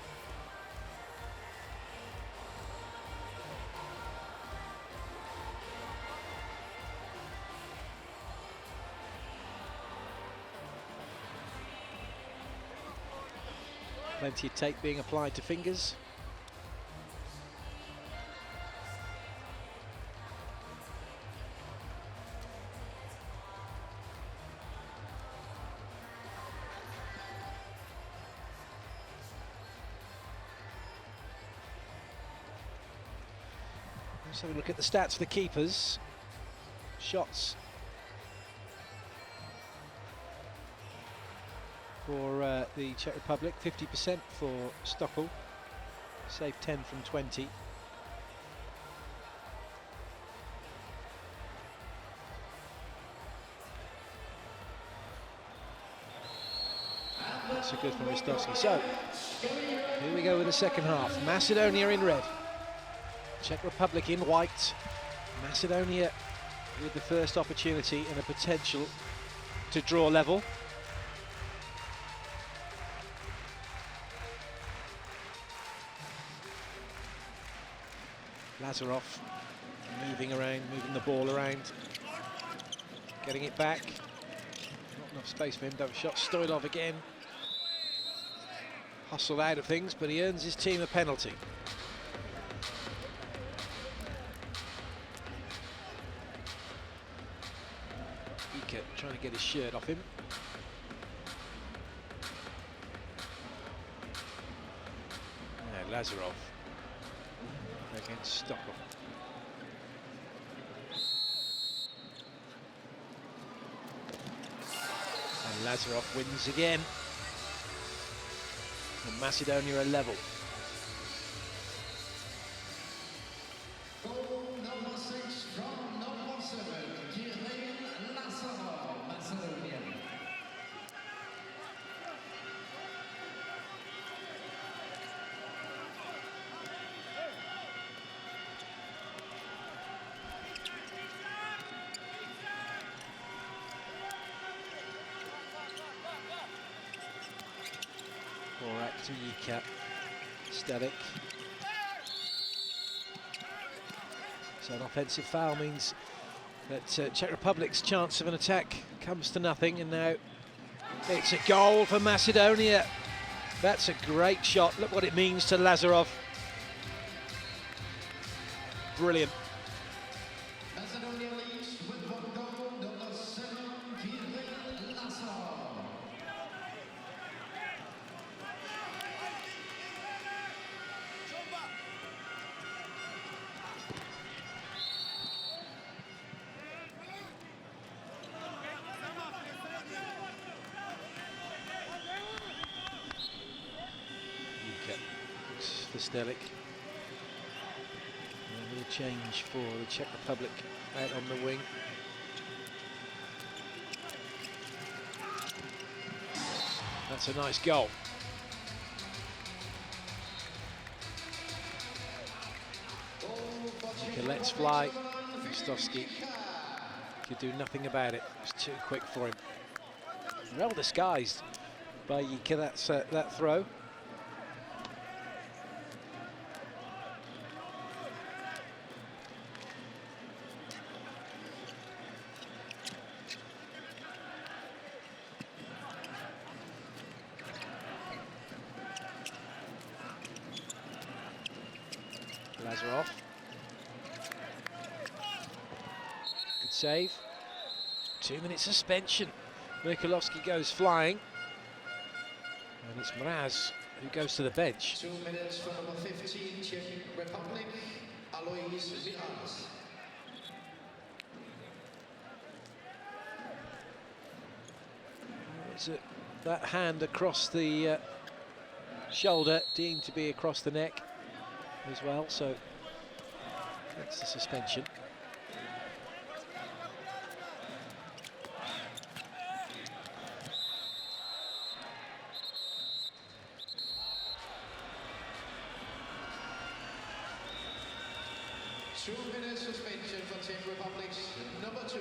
Plenty of tape being applied to fingers. Let's have a look at the stats for the keepers. Shots for the Czech Republic, 50% for Stockel, saved 10 from 20. Not so good from Ristovski. So, here we go with the second half. Macedonia in red, Czech Republic in white. Macedonia with the first opportunity and a potential to draw level. Lazarov moving around, moving the ball around, getting it back. Not enough space for him, don't shot. Stoilov again. Hustled out of things, but he earns his team a penalty. Jicha trying to get his shirt off him. Now Lazarov against Stockel. And Lazarov wins again. And Macedonia are level. Goal number 6 from number 7, Kiril Lazarov, Macedonia. Borak to Jicha, Stelik. So an offensive foul means that Czech Republic's chance of an attack comes to nothing, and now it's a goal for Macedonia. That's a great shot. Look what it means to Lazarov. Brilliant. Macedonia leads with 1 goal, number 7, Kiril Lazarov. Jicha looks for Stelik. A little change for the Czech Republic out on the wing. That's a nice goal. Jicha lets fly. Ristovski Could do nothing about it. It was too quick for him. Well disguised by Jicha, that throw. Lazarov. Good save. 2-minute suspension. Mikulovski goes flying. And it's Mraz who goes to the bench. 2 minutes for number 15, Czech Republic, Alois Vilas. That hand across the shoulder deemed to be across the neck as well, so that's the suspension. Two-minute suspension for Czech Republic's number 2,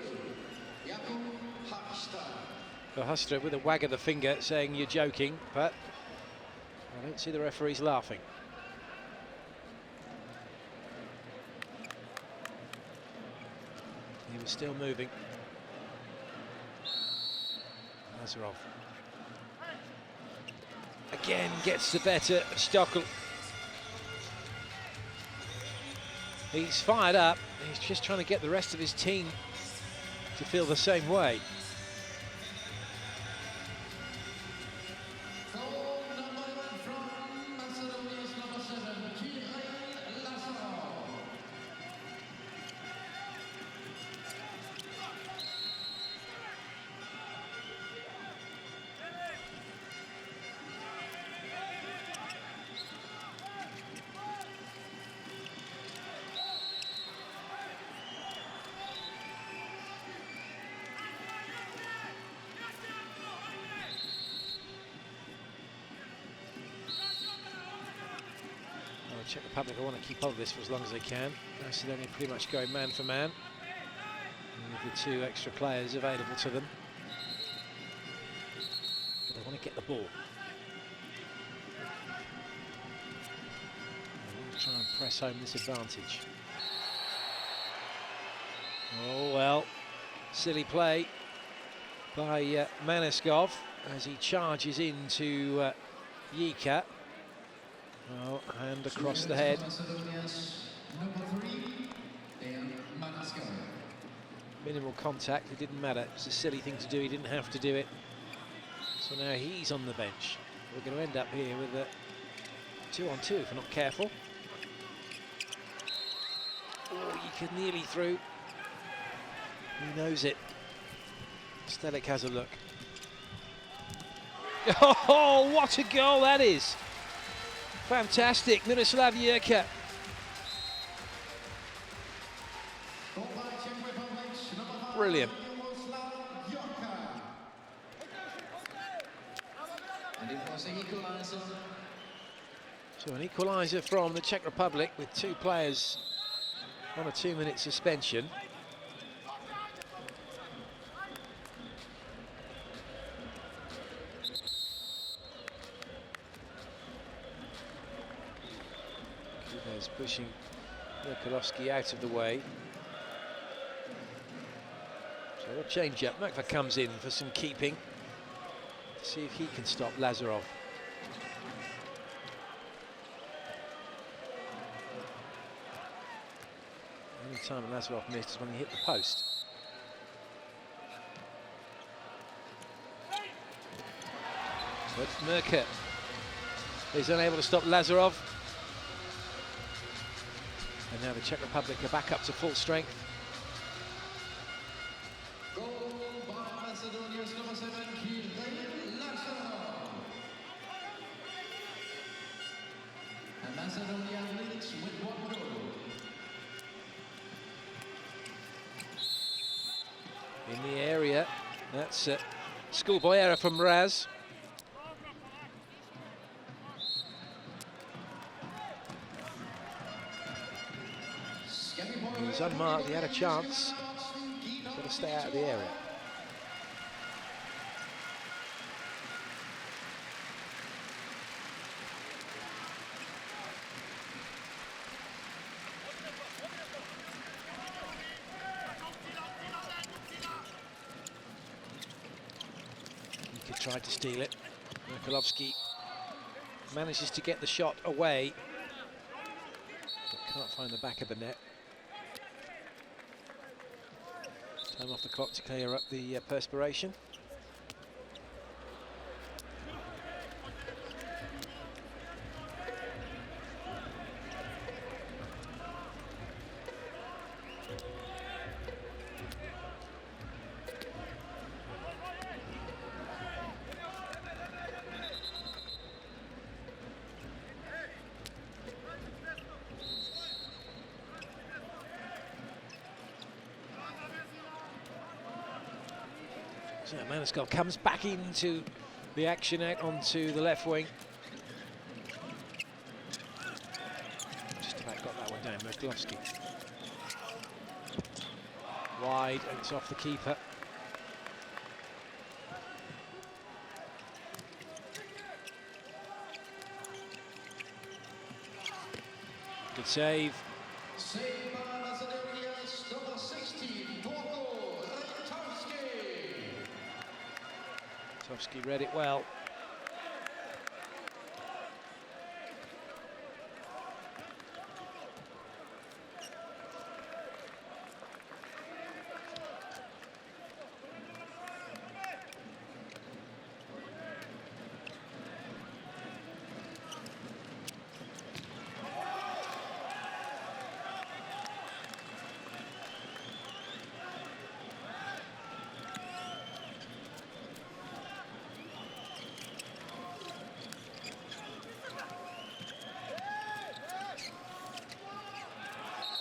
Jakub Hagström. Well, Hustra with a wag of the finger saying you're joking, but I don't see the referees laughing. He was still moving. Lazarov again gets the better of Stockel. He's fired up. He's just trying to get the rest of his team to feel the same way. Goal number 1 from Macedonia's number 7, Kiril Lazarov. Czech Republic want to keep hold of this for as long as they can. Macedonia pretty much going man for man with the 2 extra players available to them. But they want to get the ball. They want to try and press home this advantage. Oh well, silly play by Maneskov as he charges into Jicha. Well, hand across the head. Macedonia's number 3, Maneskov. Minimal contact, it didn't matter. It was a silly thing to do, he didn't have to do it. So now he's on the bench. We're going to end up here with a 2-on-2 if we're not careful. Oh, Jicha nearly through. He knows it. Stelik has a look. Oh, what a goal that is! Fantastic, Miroslav Jicha. Brilliant. And it was an equaliser. So an equaliser from the Czech Republic with 2 players on a 2-minute suspension. Pushing Mikulovski out of the way. So a change up. Makva comes in for some keeping. See if he can stop Lazarov. The only time Lazarov missed is when he hit the post. But Merker is unable to stop Lazarov. And now the Czech Republic are back up to full strength. Goal by Macedonia's number 7, Kiril Lazarov. And Macedonia leads with 1 goal. In the area, that's a schoolboy error from Mraz. He was unmarked, he had a chance. Got to stay out of the area. He tried to steal it. Mikulovski manages to get the shot away, but can't find the back of the net. Time off the clock to clear up the perspiration. So Maniscal comes back into the action out onto the left wing. Just about got that one down, Mikulovski. Wide, and it's off the keeper. Good save. Saved by Macedonia's number 16, Tovsky read it well.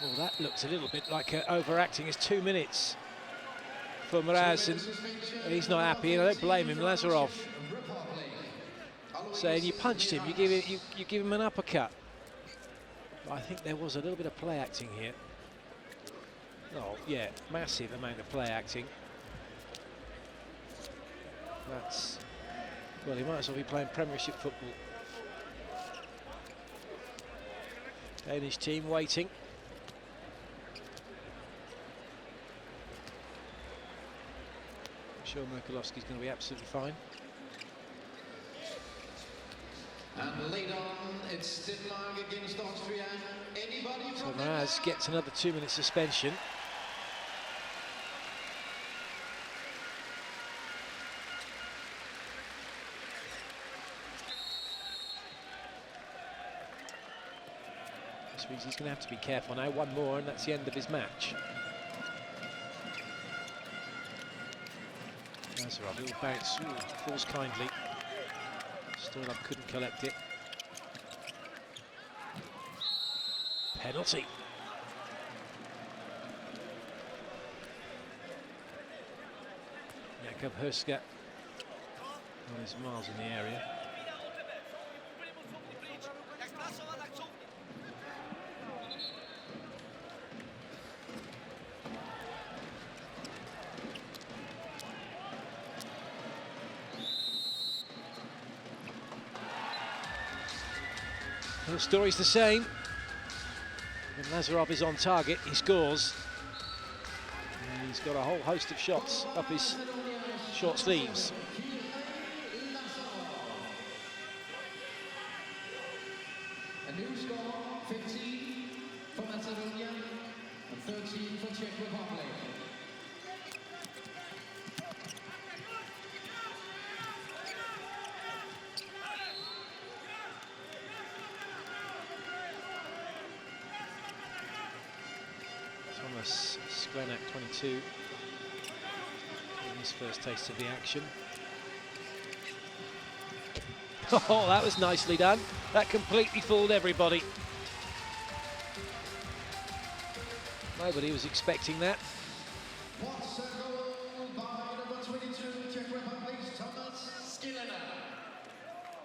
Well, that looks a little bit like overacting. It's 2 minutes for Mraz, and he's not happy, and I don't blame him. Lazarov saying you punched him, you give him an uppercut. But I think there was a little bit of play acting here. Oh yeah, massive amount of play acting. That's, well, he might as well be playing Premiership football. Danish team waiting. I'm sure Mikulovski's going to be absolutely fine. And later on, it's Denmark against Austria. Anybody So from Mraz gets another 2-minute suspension. This means he's going to have to be careful now. One more, and that's the end of his match. Lazarov, little bounce, falls kindly. Stoilov couldn't collect it. Penalty. Jakub Hrska on his miles in the area. The story's the same. When Lazarov is on target, he scores. And he's got a whole host of shots up his short sleeves. A new score, 15 for Macedonia and 13 for Czech Republic. Sklenak, 22, in his first taste of the action. Oh, that was nicely done. That completely fooled everybody. Nobody was expecting that. What's a goal by number 22, Czech Republic's Thomas Sklenak.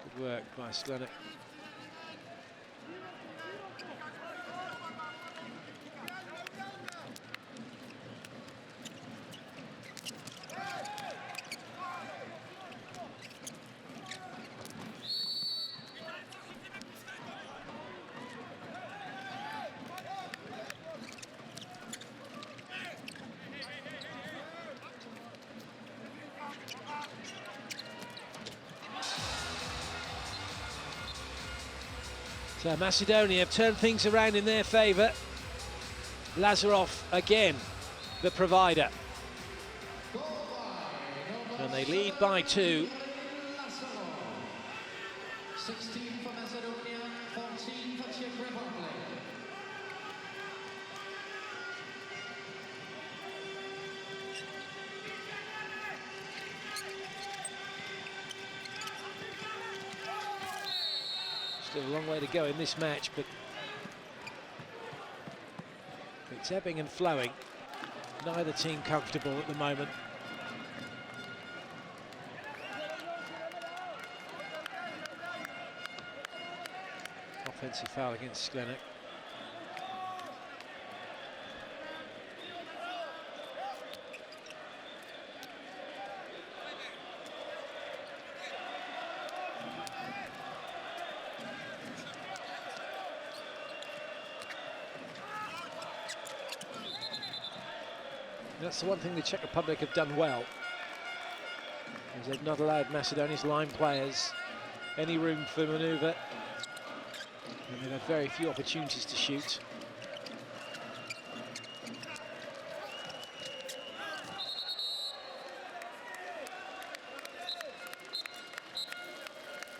Good work by Sklenak. So Macedonia have turned things around in their favour. Lazarov again, the provider. And they lead by 2. 16 for Macedonia, 14 for Czech Republic. Still a long way to go in this match, but it's ebbing and flowing. Neither team comfortable at the moment. Offensive foul against Sklenek. That's the one thing the Czech Republic have done well, is they've not allowed Macedonia's line players any room for manoeuvre, and they've had very few opportunities to shoot.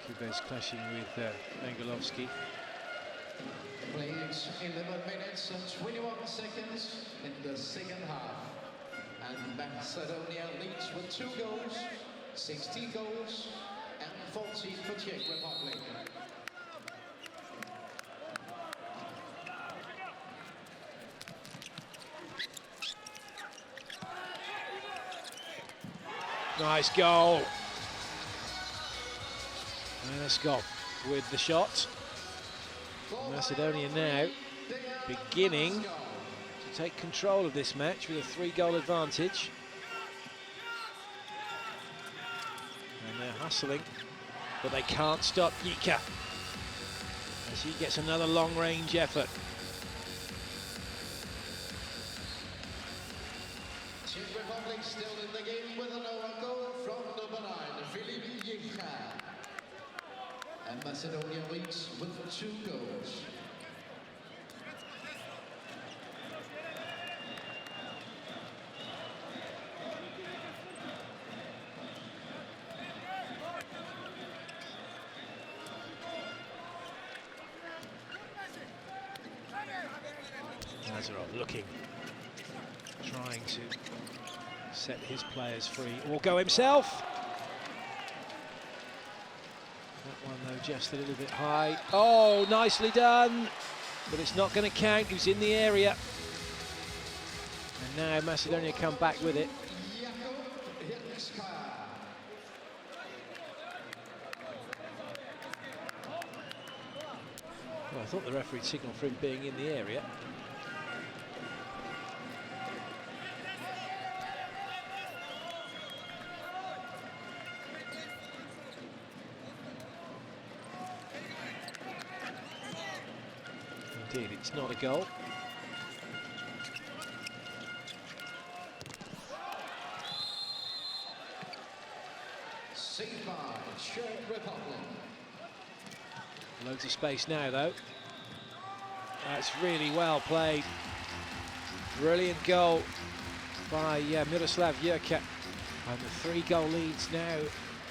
Kubez clashing with Angelovski. Played 11 minutes and 21 seconds in the second half. And Macedonia leads with 2 goals, 16 goals, and 14 for Czech Republic. Nice goal. And Scott with the shot. Macedonia now beginning to take control of this match with a 3-goal advantage. And they're hustling, but they can't stop Jicha as he gets another long-range effort. Czech Republic still in the game with another goal from number 9, Filip Jicha. And Macedonia leads with 2 goals. Lazarov looking, trying to set his players free or go himself. That one though just a little bit high. Oh, nicely done, but it's not going to count. He was in the area, and now Macedonia come back with it. Well, I thought the referee signalled for him being in the area. Indeed, it's not a goal. Saved by Czech Republic. Loads of space now, though. That's really well played. Brilliant goal by Miroslav Jicha. And the 3-goal lead's now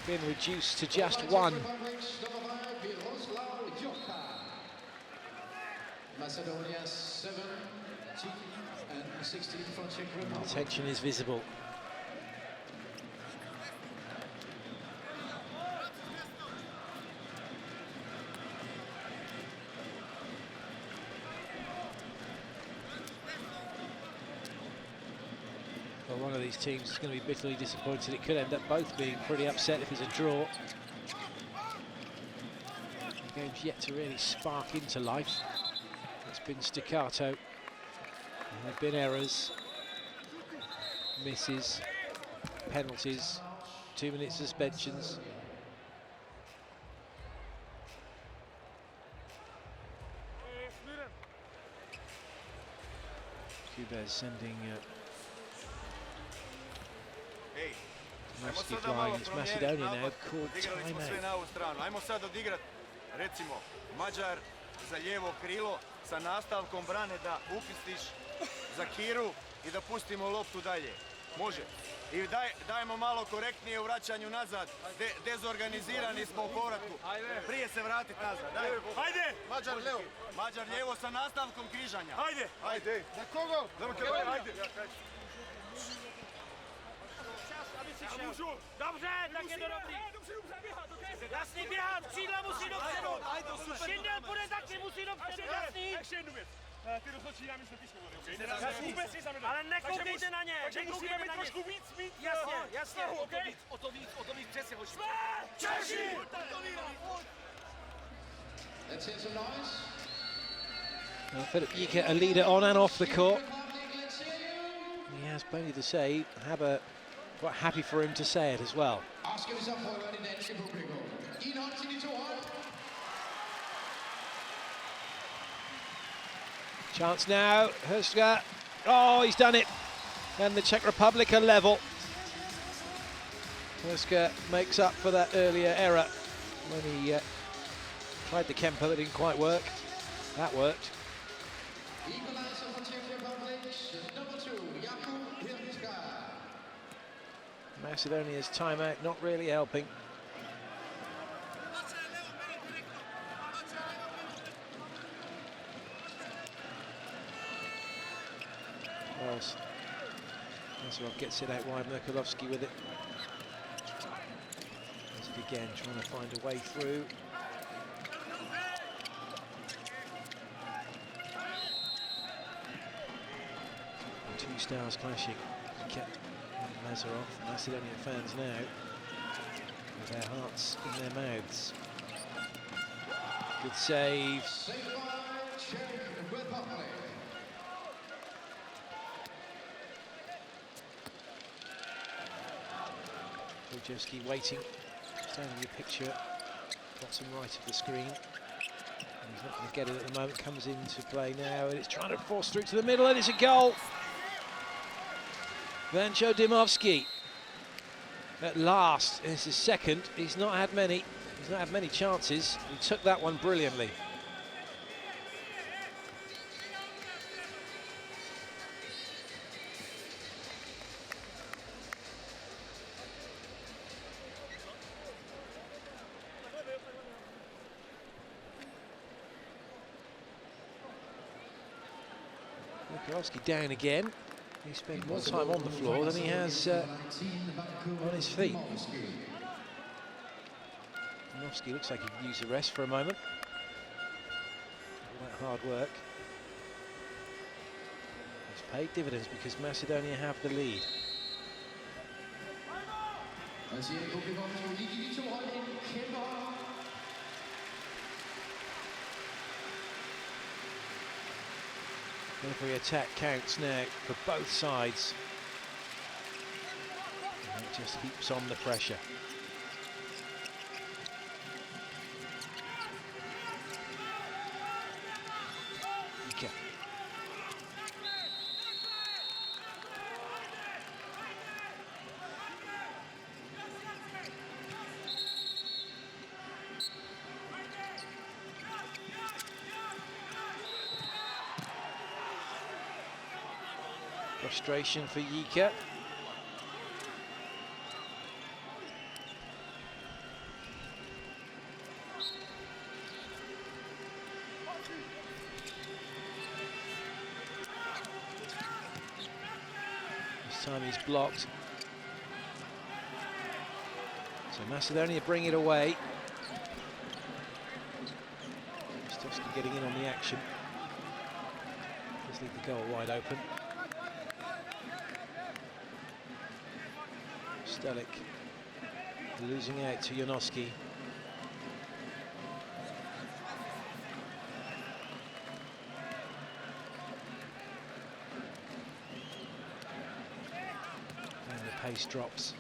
been reduced to just 1. Macedonia 17 and 16 for Czech Republic. Tension is visible. Well, one of these teams is going to be bitterly disappointed. It could end up both being pretty upset if it's a draw. The game's yet to really spark into life. It's been staccato. There have been errors, misses, penalties, 2-minute suspensions. Kubez sending Mavski flying. It's Macedonia now called timeout. Ajmo sad odigrat, recimo, Mađar za lijevo krilo sa nastavkom brane da upistiš za Kiru i da pustimo loptu dalje. Može. I dajemo malo korektnije u vraćanju nazad. Dezorganizirani smo u povratku. Prije se vratiti nazad. Hajde! Mađar lijevo. Mađar lijevo sa nastavkom križanja. Hajde! Hajde! Na kogo? Hajde! Dobře, tak je to dobrý. Jasný, běhat, křídla musí dopředu. Šindel půjde taky, musí dopředu, jasný. Ještě jednu věc. Ty rozhodčí nám jsme píškou vody, okej? Vůbec si zamedli. Ale nekoukejte na ně. Takže musíme mít trošku víc mít. Jasně, jasně. O to víc, přesně, hoši. Češi! Let's hear some noise. Well, Filip Jicha, a leader on and off the court. He has plenty to say. Quite happy for him to say it as well. Chance now, Herska. Oh, he's done it. And the Czech Republic are level. Herska makes up for that earlier error when he tried the Kemper that didn't quite work. That worked. Equalizer for Czech Republic, number 2, Macedonia's timeout not really helping. Lazarov gets it out wide, Merkelovsky with it. Does it again, trying to find a way through. Two stars clashing. Lazarov, Macedonian fans now, with their hearts in their mouths. Good save. Wojciechowski waiting, standing your picture, bottom right of the screen. And he's not going to get it at the moment, comes into play now, and it's trying to force through to the middle, and it's a goal. Vancho Dimovski at last is his second. He's not had many chances. He took that one brilliantly. Mikulowski down again. He spent more time on the floor than he has on his feet. Dimovski looks like he could use a rest for a moment. All that hard work has paid dividends because Macedonia have the lead. Every attack counts now for both sides. And it just heaps on the pressure. Jicha. Frustration for Jicha. This time he's blocked. So Macedonia bring it away. Stosky getting in on the action. Just leave the goal wide open. Stelik losing out to Janoski. And the pace drops.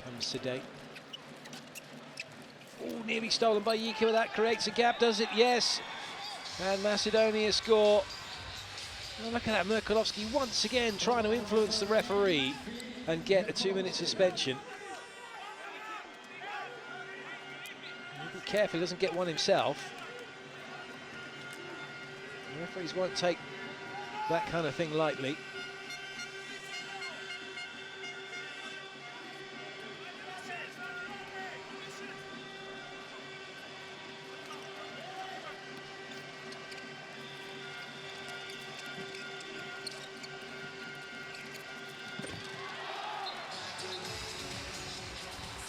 Comes Sedate. Oh, nearly stolen by Jicha, but that creates a gap, does it? Yes. And Macedonia score. Oh, look at that, Merkelovsky once again trying to influence the referee and get a 2-minute suspension. Be careful he doesn't get one himself. Referees won't take that kind of thing lightly.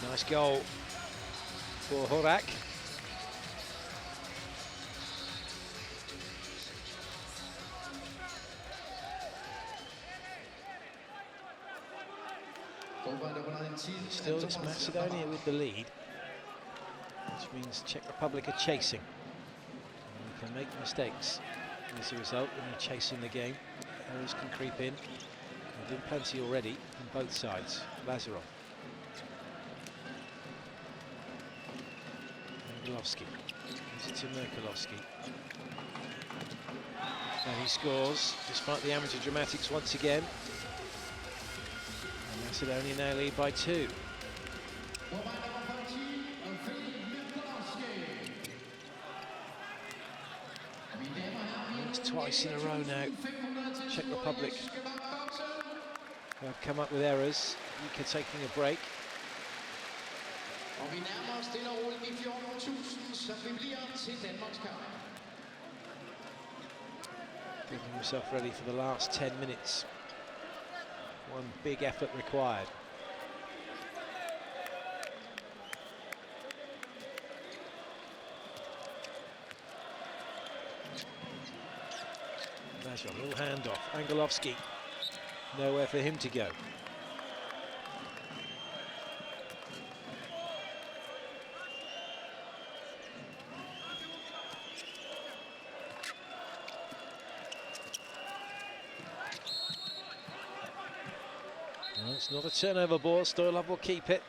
Nice goal for Horak. Still it's Macedonia with the lead, which means Czech Republic are chasing. And you can make mistakes as a result when you're chasing the game. Errors can creep in. There've been plenty already on both sides. Lazarov. Angelovski. Gives it to Merkelovski. And he scores, despite the amateur dramatics once again. Macedonia now lead by 2. It's twice in a row now. Czech Republic have come up with errors. Jicha taking a break. Getting himself ready for the last 10 minutes. One big effort required. That's a little handoff. Angelovski, nowhere for him to go. No, it's not a turnover ball. Stoilov will keep it.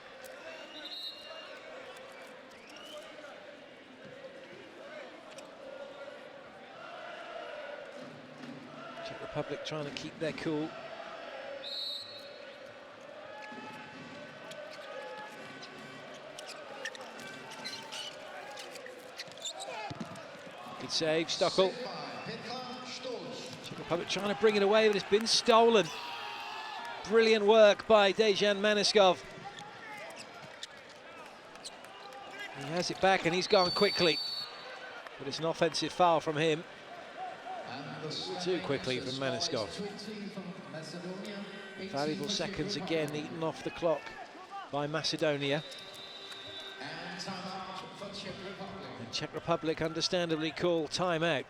Czech Republic trying to keep their cool. Good save, Stockel. Czech Republic trying to bring it away, but it's been stolen. Brilliant work by Dejan Maniskov. He has it back and he's gone quickly. But it's an offensive foul from him. Too quickly from Maniskov. Valuable seconds again eaten off the clock by Macedonia. And Czech Republic understandably call time-out.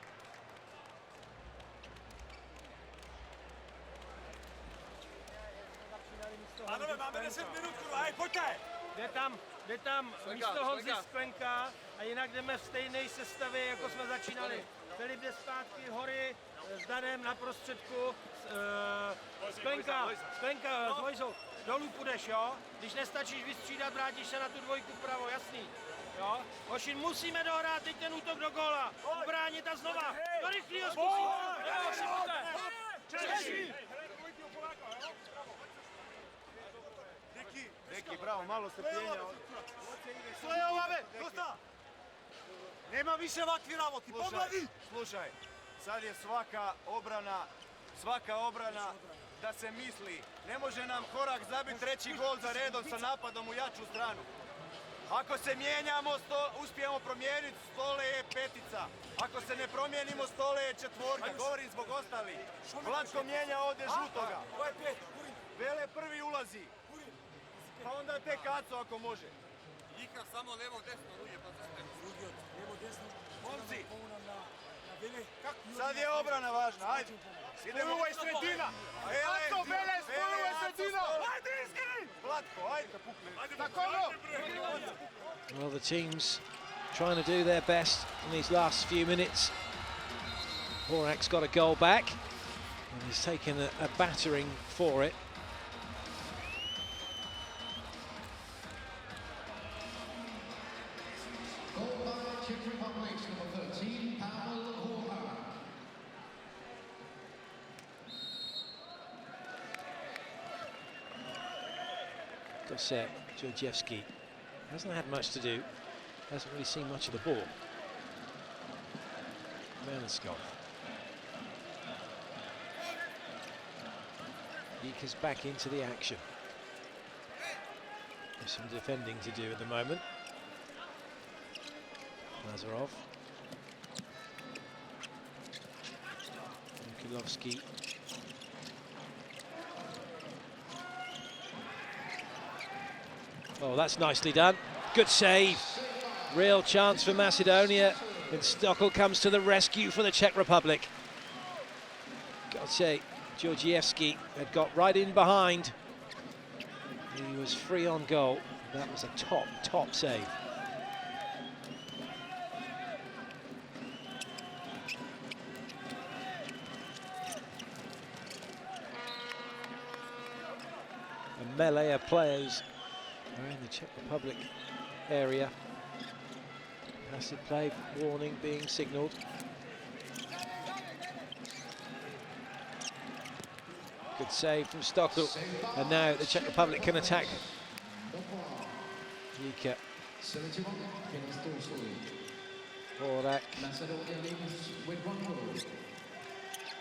Jde tam místo Honzy Sklenka a jinak jdeme v stejné sestavě, jako jsme začínali. Filip jde zpátky, Hory s Danem na prostředku, Sklenka s Vojzou. Dolů půjdeš, jo? Když nestačíš vystřídat, vrátíš se na tu dvojku vpravo, jasný. Jo? Hoši, musíme dohrát teď ten útok do góla. Ubránit a znova. Do rychlýho zkusíme. Češi! Deki, bravo, malo strpljenja. Svoje ovave, dosta! Nema više ovakvi ravoti, pogledaj! Slušaj, sad je svaka obrana da se misli. Ne može nam Horak zabiti treći gol za redom sa napadom u jaču stranu. Ako se mijenjamo, uspijemo promijeniti, Stole je petica. Ako se ne promijenimo, Stole je četvorka. Govorim zbog ostalih. Vlatko mijenja ovdje žutoga. Vele prvi ulazi. Pa onda te Kaco ako može. Jicha samo levo desno ruke pa se sve. Levo desno. Momci, sad je obrana važna, ajde. Idemo. Ovo je sredina. Vlatko, Vele, ovo je sredina. Ajde, iskri! Vlatko, ajde. Tako ovo. Well, the team's trying to do their best in these last few minutes. Horak's got a goal back and he's taken a battering for it. Set Georgievski hasn't had much to do, hasn't really seen much of the ball. Maniskov. Jicha's back into the action. There's some defending to do at the moment. Lazarov. Mikulowski. Oh, that's nicely done. Good save. Real chance for Macedonia. And Stockel comes to the rescue for the Czech Republic. Got to say, Georgievski had got right in behind. He was free on goal. That was a top save. A melee of players are in the Czech Republic area. Passive play warning being signalled. Good save from Stockel. And now the Czech Republic can attack. Jicha. Horak.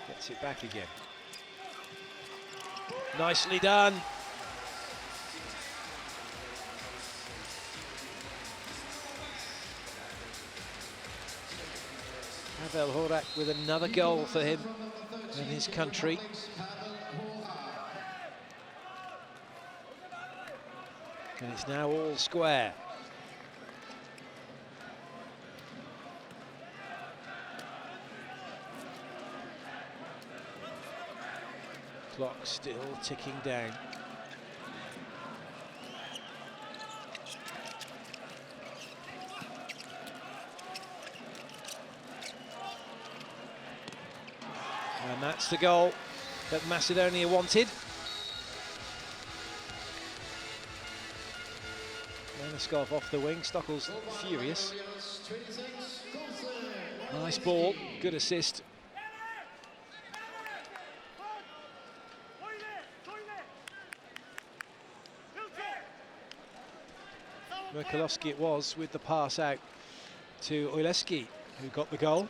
Gets it back again. Nicely done. Pavel Horak with another goal for him and his country. And it's now all square. Clock still ticking down. And that's the goal that Macedonia wanted. Maneschov off the wing, Stockel's furious. Nice ball, good assist. Mikulowski it was with the pass out to Oleski, who got the goal.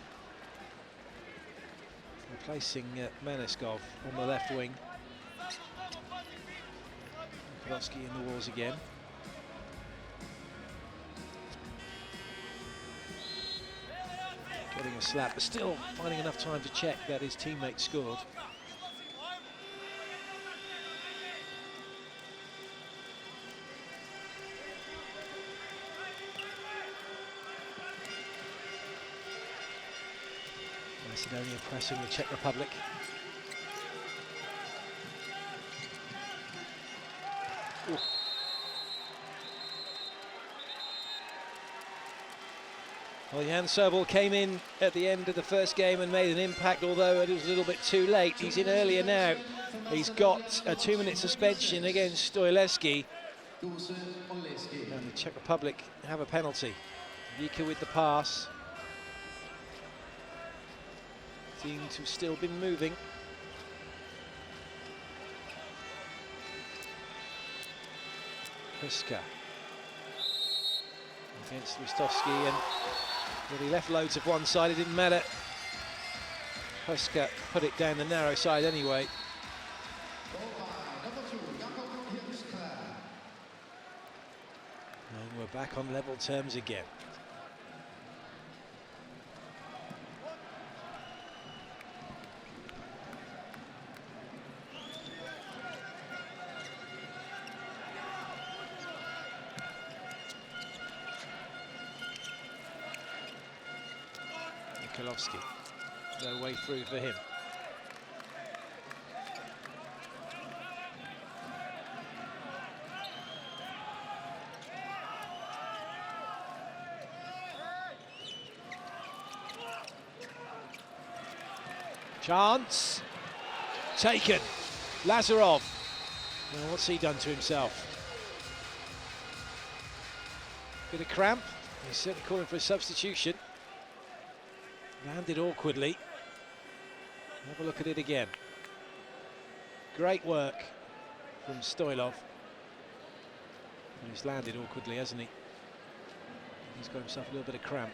Replacing Maneschov on the left wing. Mikulowski in the walls again. Getting a slap, but still finding enough time to check that his teammate scored. Macedonia pressing the Czech Republic. Ooh. Well, Jan Sobel came in at the end of the first game and made an impact, although it was a little bit too late. He's in earlier now. He's got a 2-minute suspension against Oleski. And the Czech Republic have a penalty. Jicha with the pass. Seem to have still been moving. Huska against Ristovski, and well, he left loads of one side, it didn't matter. Huska put it down the narrow side anyway. And we're back on level terms again. Mikulowski, no way through for him. Chance taken. Lazarov. Well, what's he done to himself? Bit of cramp. He's certainly calling for a substitution. Landed awkwardly. Have a look at it again. Great work from Stoilov. And he's landed awkwardly, hasn't he? He's got himself a little bit of cramp.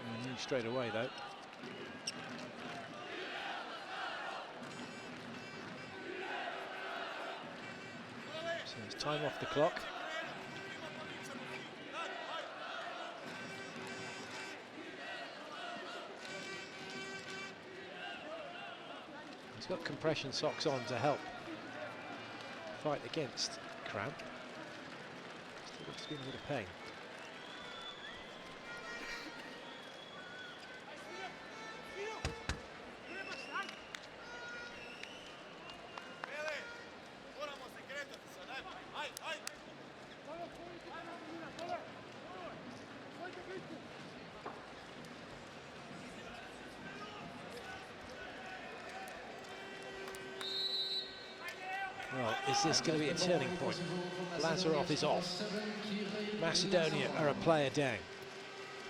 And he knew straight away, though. So it's time off the clock. He's got compression socks on to help fight against cramp. Still looks to be in a little pain. Well, is this going to be a turning point? Lazarov is off. Macedonia are a player down.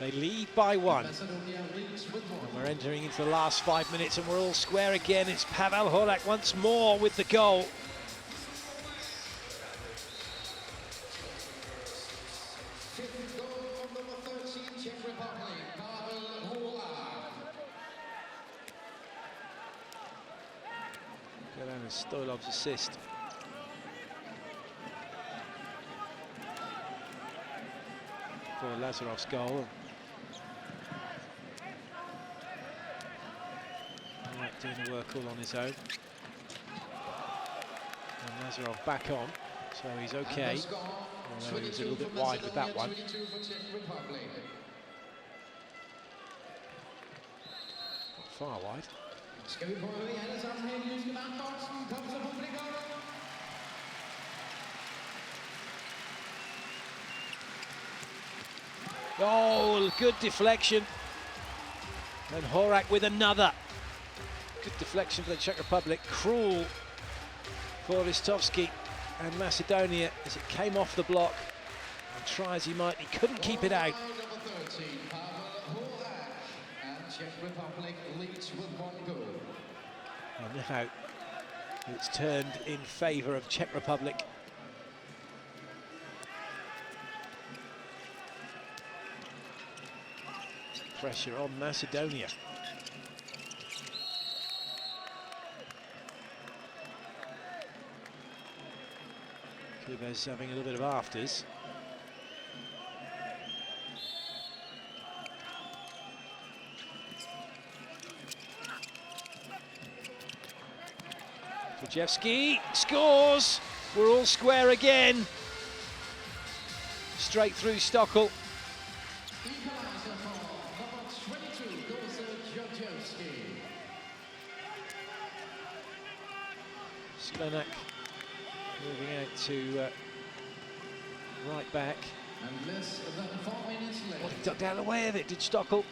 They lead by 1. And we're entering into the last 5 minutes and we're all square again. It's Pavel Horak once more with the goal. Stoilov's assist. For Lazarov's goal. Right, doing the work all on his own. And Lazarov back on, so he's okay. Although he was a little bit wide with that one. Not far wide. Oh, good deflection. And Horak with another. Good deflection for the Czech Republic. Cruel for Ristovski and Macedonia as it came off the block. And try as he might, he couldn't keep it out. And now it's turned in favour of Czech Republic. Pressure on Macedonia. Kubes having a little bit of afters. Krajewski scores. We're all square again. Straight through Stockel. Sklenak moving out to right back. Oh, he ducked out of the way of it, did Stockel.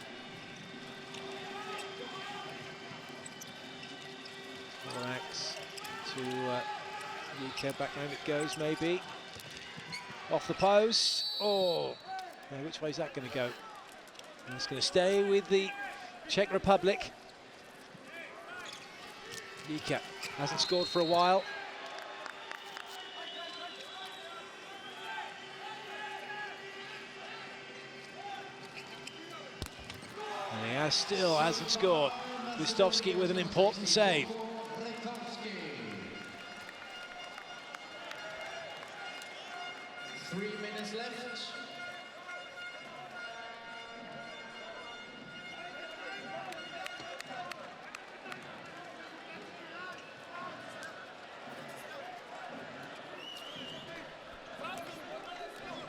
Relax to Jicha, back round it goes maybe. Off the post. Oh, now which way is that going to go? And it's going to stay with the Czech Republic. Jicha hasn't scored for a while. And he still hasn't scored. Ristovski with an important save.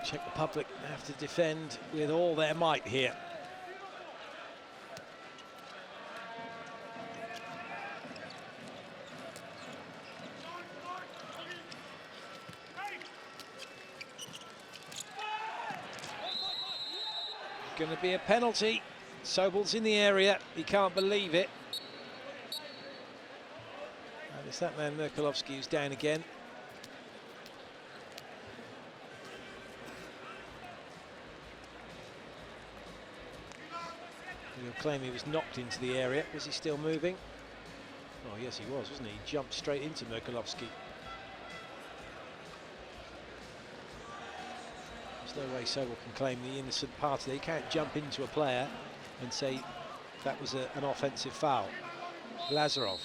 Czech Republic have to defend with all their might here. Going to be a penalty. Sobel's in the area. He can't believe it. And it's that man Merkelovsky who's down again. You'll claim he was knocked into the area. Was he still moving? Oh yes, he was, wasn't he? He jumped straight into Merkelovsky. There's no way Sobel can claim the innocent party. They can't jump into a player and say that was an offensive foul. Lazarov.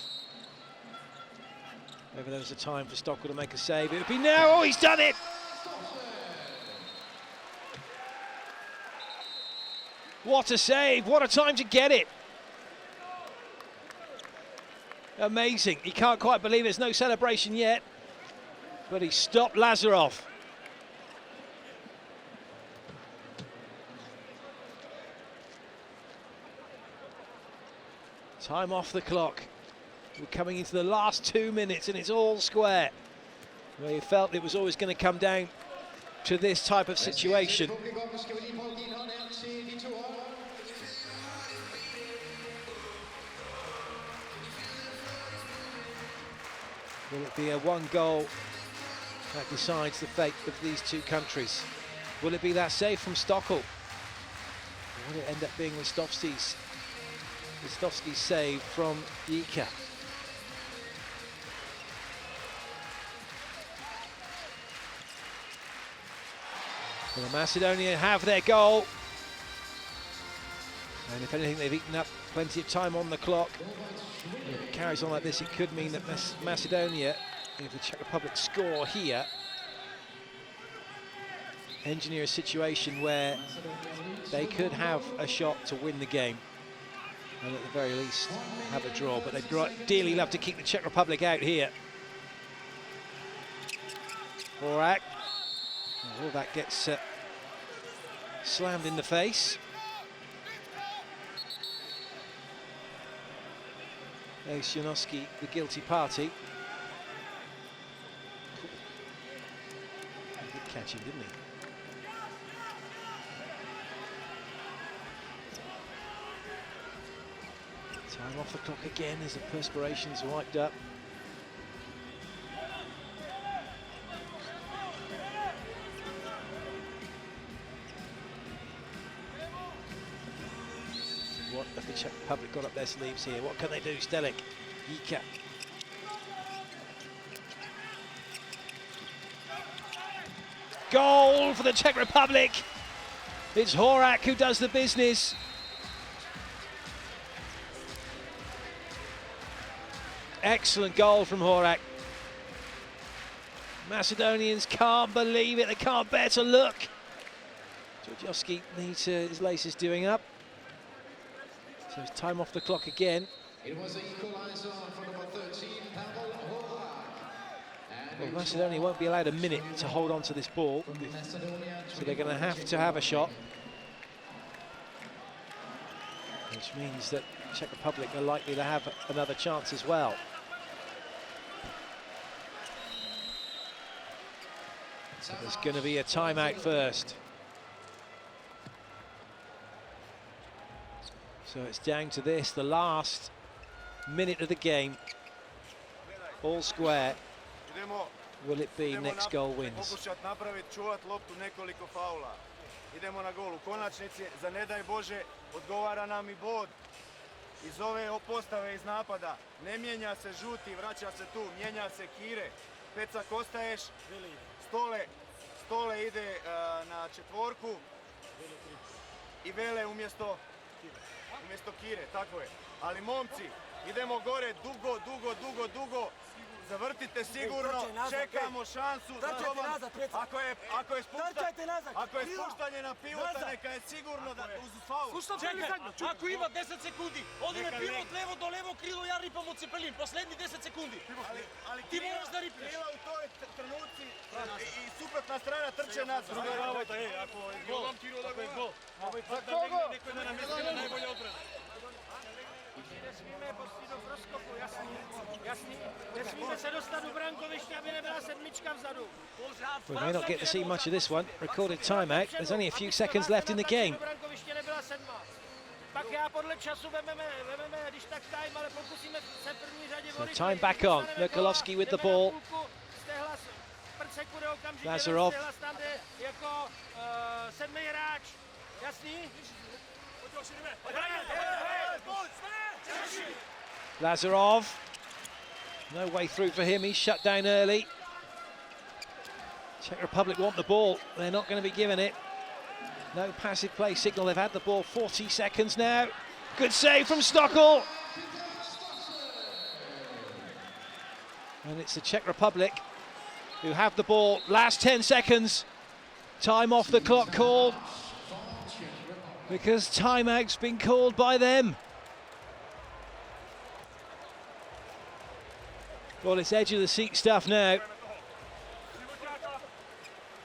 Maybe there was a time for Stockel to make a save. It would be now. Oh, he's done it! What a save! What a time to get it! Amazing. He can't quite believe there's no celebration yet, but he stopped Lazarov. Time off the clock. We're coming into the last 2 minutes and it's all square. Well, you felt it was always going to come down to this type of situation. Will it be a one goal that decides the fate of these two countries? Will it be that save from Stockel? Or will it end up being Listovski's save from Jicha? Well, Macedonia have their goal. And if anything, they've eaten up plenty of time on the clock. If it carries on like this, it could mean that Macedonia, if the Czech Republic score here, engineer a situation where they could have a shot to win the game, and at the very least have a draw. But they'd dearly love to keep the Czech Republic out here. Horak. Oh, that gets slammed in the face. Sionowski, the guilty party. He did catch him, didn't he? Time off the clock again as the perspiration's wiped up. What have the Czech Republic got up their sleeves here? What can they do? Stelik, Jicha. Goal for the Czech Republic. It's Horak who does the business. Excellent goal from Horak. Macedonians can't believe it. They can't bear to look. Georgievski needs his laces doing up. So it's time off the clock again. It was an equaliser for number 13, Pavel Horak. Well, Macedonia won't be allowed a minute to hold on to this ball, so they're going to have a shot. Which means that Czech Republic are likely to have another chance as well. So there's going to be a timeout first. So it's down to this, the last minute of the game. All square. Will it be next goal wins? Idemo na gol. U konačnici, za ne daj Bože, odgovara nam I bod. Iz ove postave iz napada ne mijenja se žuti, vraća se tu, mijenja se Kire. Pecak ostaješ, Stole ide na četvorku I Vele umjesto Kire, tako je. Ali momci, idemo gore, dugo. Zavrtite sigurno, čekamo šansu. Ako je spuštanje na pivota, neka je sigurno da uz faul. Ako ima 10 sekundi, odi me pivot levo do levo krilo, ja ripam od Cepelin, poslednji 10 sekundi. Ali ti moraš da ripneš. Krila u toj trenuci I suprotna strana trče nazad. Druga ravojta, ako je gol, neko je da nam misli na najbolje odbrane. Nesmíme pustit do proskoku, jasný. Nesmíme se dostat do brankoviště, aby nebyla sedmička vzadu. We may not get to see much of this one. Recorded timeout. There's only a few seconds left in the game. So time back on. Mikulovsky with the ball. Lazarov. Lazarov. No way through for him. He's shut down early. Czech Republic want the ball. They're not going to be given it. No passive play signal. They've had the ball 40 seconds now. Good save from Stockel. And it's the Czech Republic who have the ball. Last 10 seconds. Time off the clock called because timeout's been called by them. Well, it's edge of the seat stuff now.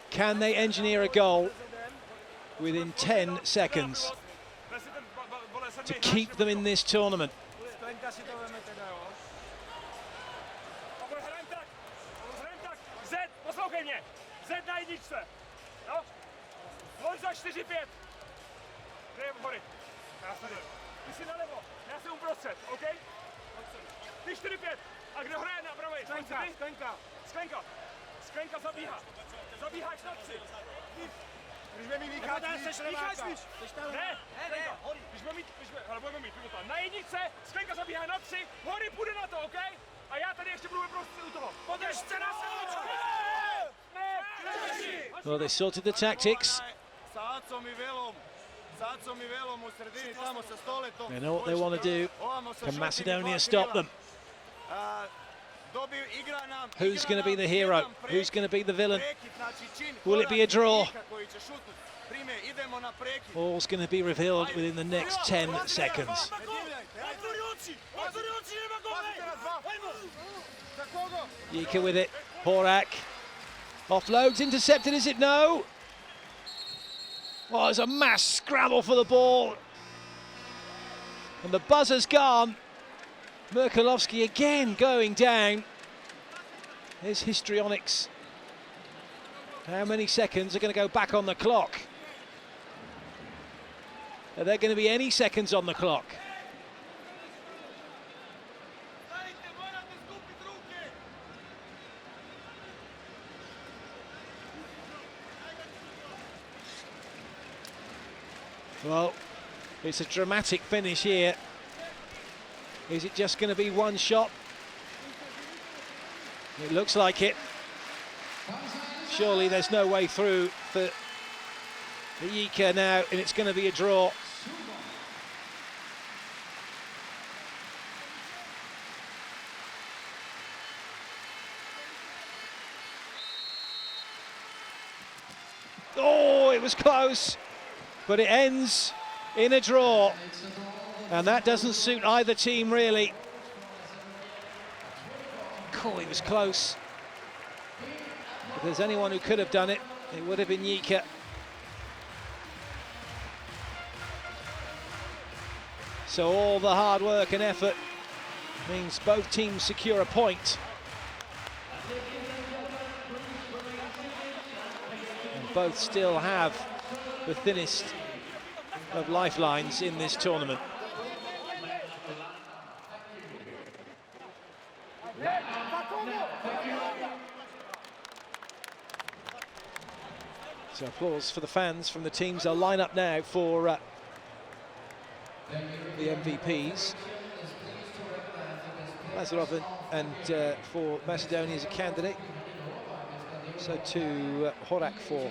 Can they engineer a goal within 10 seconds to keep them in this tournament? Zed na jedničce, jo? Loď za 4-5. Kde je hory? Já tady. Ty jsi nalevo, já jsem uprostřed, OK? Ty 4-5. A kdo hraje na pravej? Sklenka zabíhá. Zabíháš na 3. Když budeme mít Ne, ale budeme mít pivotal. Na jedničce, Sklenka zabíhá na 3, hory půjde na to, OK? A já tady ještě budu uprostřed u toho. Podržte na sebe! Well, they sorted the tactics. They know what they want to do. Can Macedonia stop them? Who's going to be the hero? Who's going to be the villain? Will it be a draw? All's going to be revealed within the next 10 seconds. Jicha with it. Horak. Offloads, intercepted, is it? No. Well, there's a mass scramble for the ball. And the buzzer's gone. Merkelovsky again going down. There's histrionics. How many seconds are going to go back on the clock? Are there going to be any seconds on the clock? Well, it's a dramatic finish here. Is it just going to be one shot? It looks like it. Surely there's no way through for Jicha now, and it's going to be a draw. Oh, it was close. But it ends in a draw, and that doesn't suit either team really. Cool, it was close. If there's anyone who could have done it, it would have been Jicha. So all the hard work and effort means both teams secure a point. And both still have the thinnest of lifelines in this tournament. So applause for the fans from the teams. They'll line up now for the MVPs. Lazarov and for Macedonia as a candidate. So to Horak for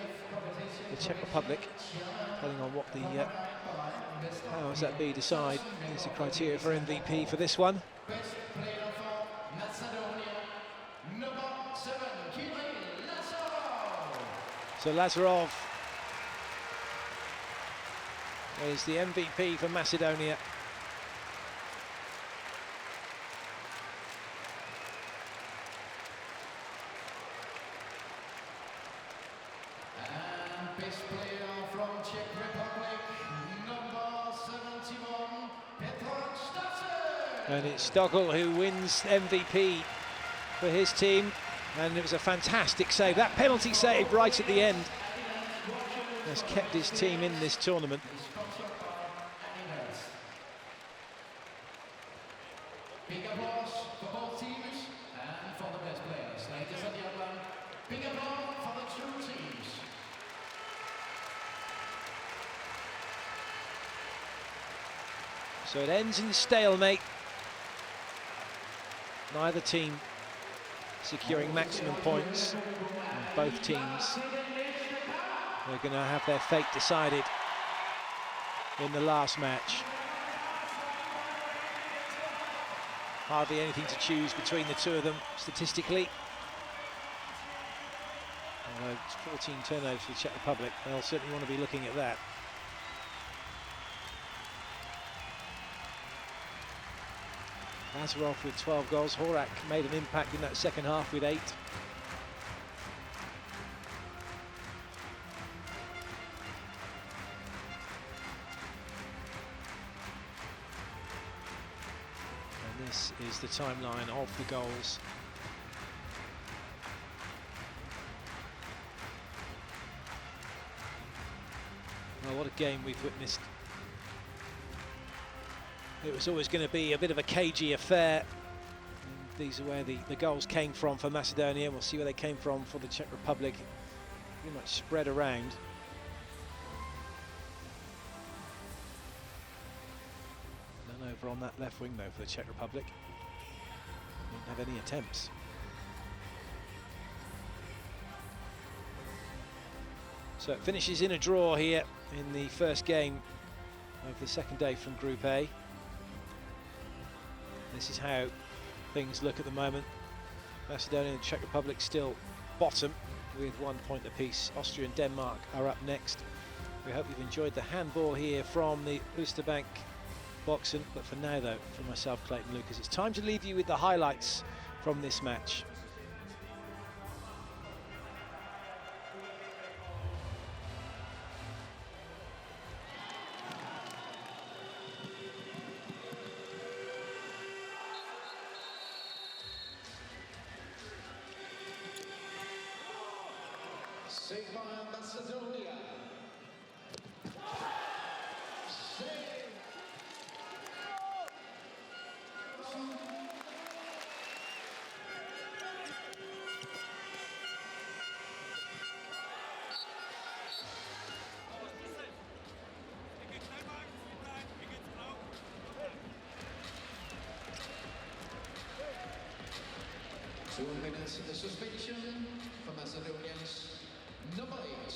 the Czech Republic, depending on what the powers that be decide is the criteria for MVP for this one. Best player for Macedonia, number 7, Kiril Lazarov. So Lazarov is the MVP for Macedonia. Best player from Czech Republic, number 71, And it's Stogl who wins MVP for his team, and it was a fantastic save. That penalty save right at the end has kept his team in this tournament. Big applause for both teams and for the best players. Ladies and gentlemen, big applause for the two teams. So it ends in stalemate. Neither team securing maximum points. And both teams are going to have their fate decided in the last match. hardly anything to choose between the two of them statistically. Although it's 14 turnovers for the Czech Republic, they'll certainly want to be looking at that. Lazarov with 12 goals. Horak made an impact in that second half with 8. And this is the timeline of the goals. Well, what a game we've witnessed. It was always going to be a bit of a cagey affair. And these are where the goals came from for Macedonia. We'll see where they came from for the Czech Republic. Pretty much spread around. None over on that left wing though for the Czech Republic. Didn't have any attempts. So it finishes in a draw here in the first game of the second day from Group A. This is how things look at the moment. Macedonia and the Czech Republic still bottom with 1 point apiece. Austria and Denmark are up next. We hope you've enjoyed the handball here from the Oosterbank boxing. But for now though, for myself, Clayton Lucas, it's time to leave you with the highlights from this match. FYR Macedonia. Save. 2 minutes in the suspension for Macedonians. Nummer 8,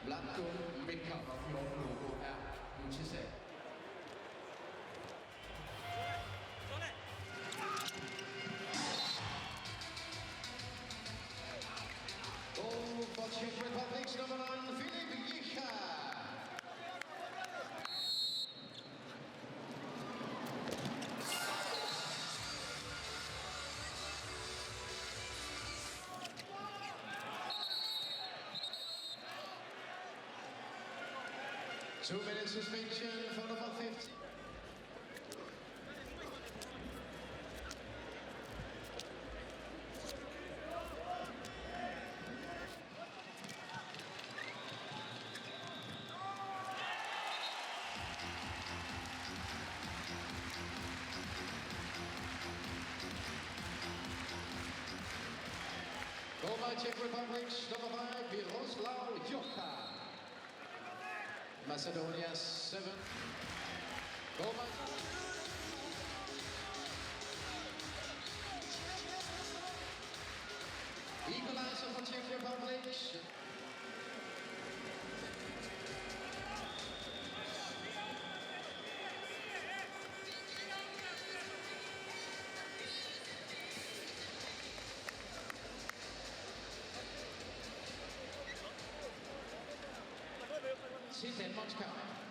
Blanco Mika. Logo er Utizet. Goal for Czech Republic's number 9, Filip Jicha. Two-minute suspension for number 50. Goal by Czech Republic, number 5, Kiril Lazarov. Macedonia 7. Goal by equalizer for Czech Republic. See Denmark's coming.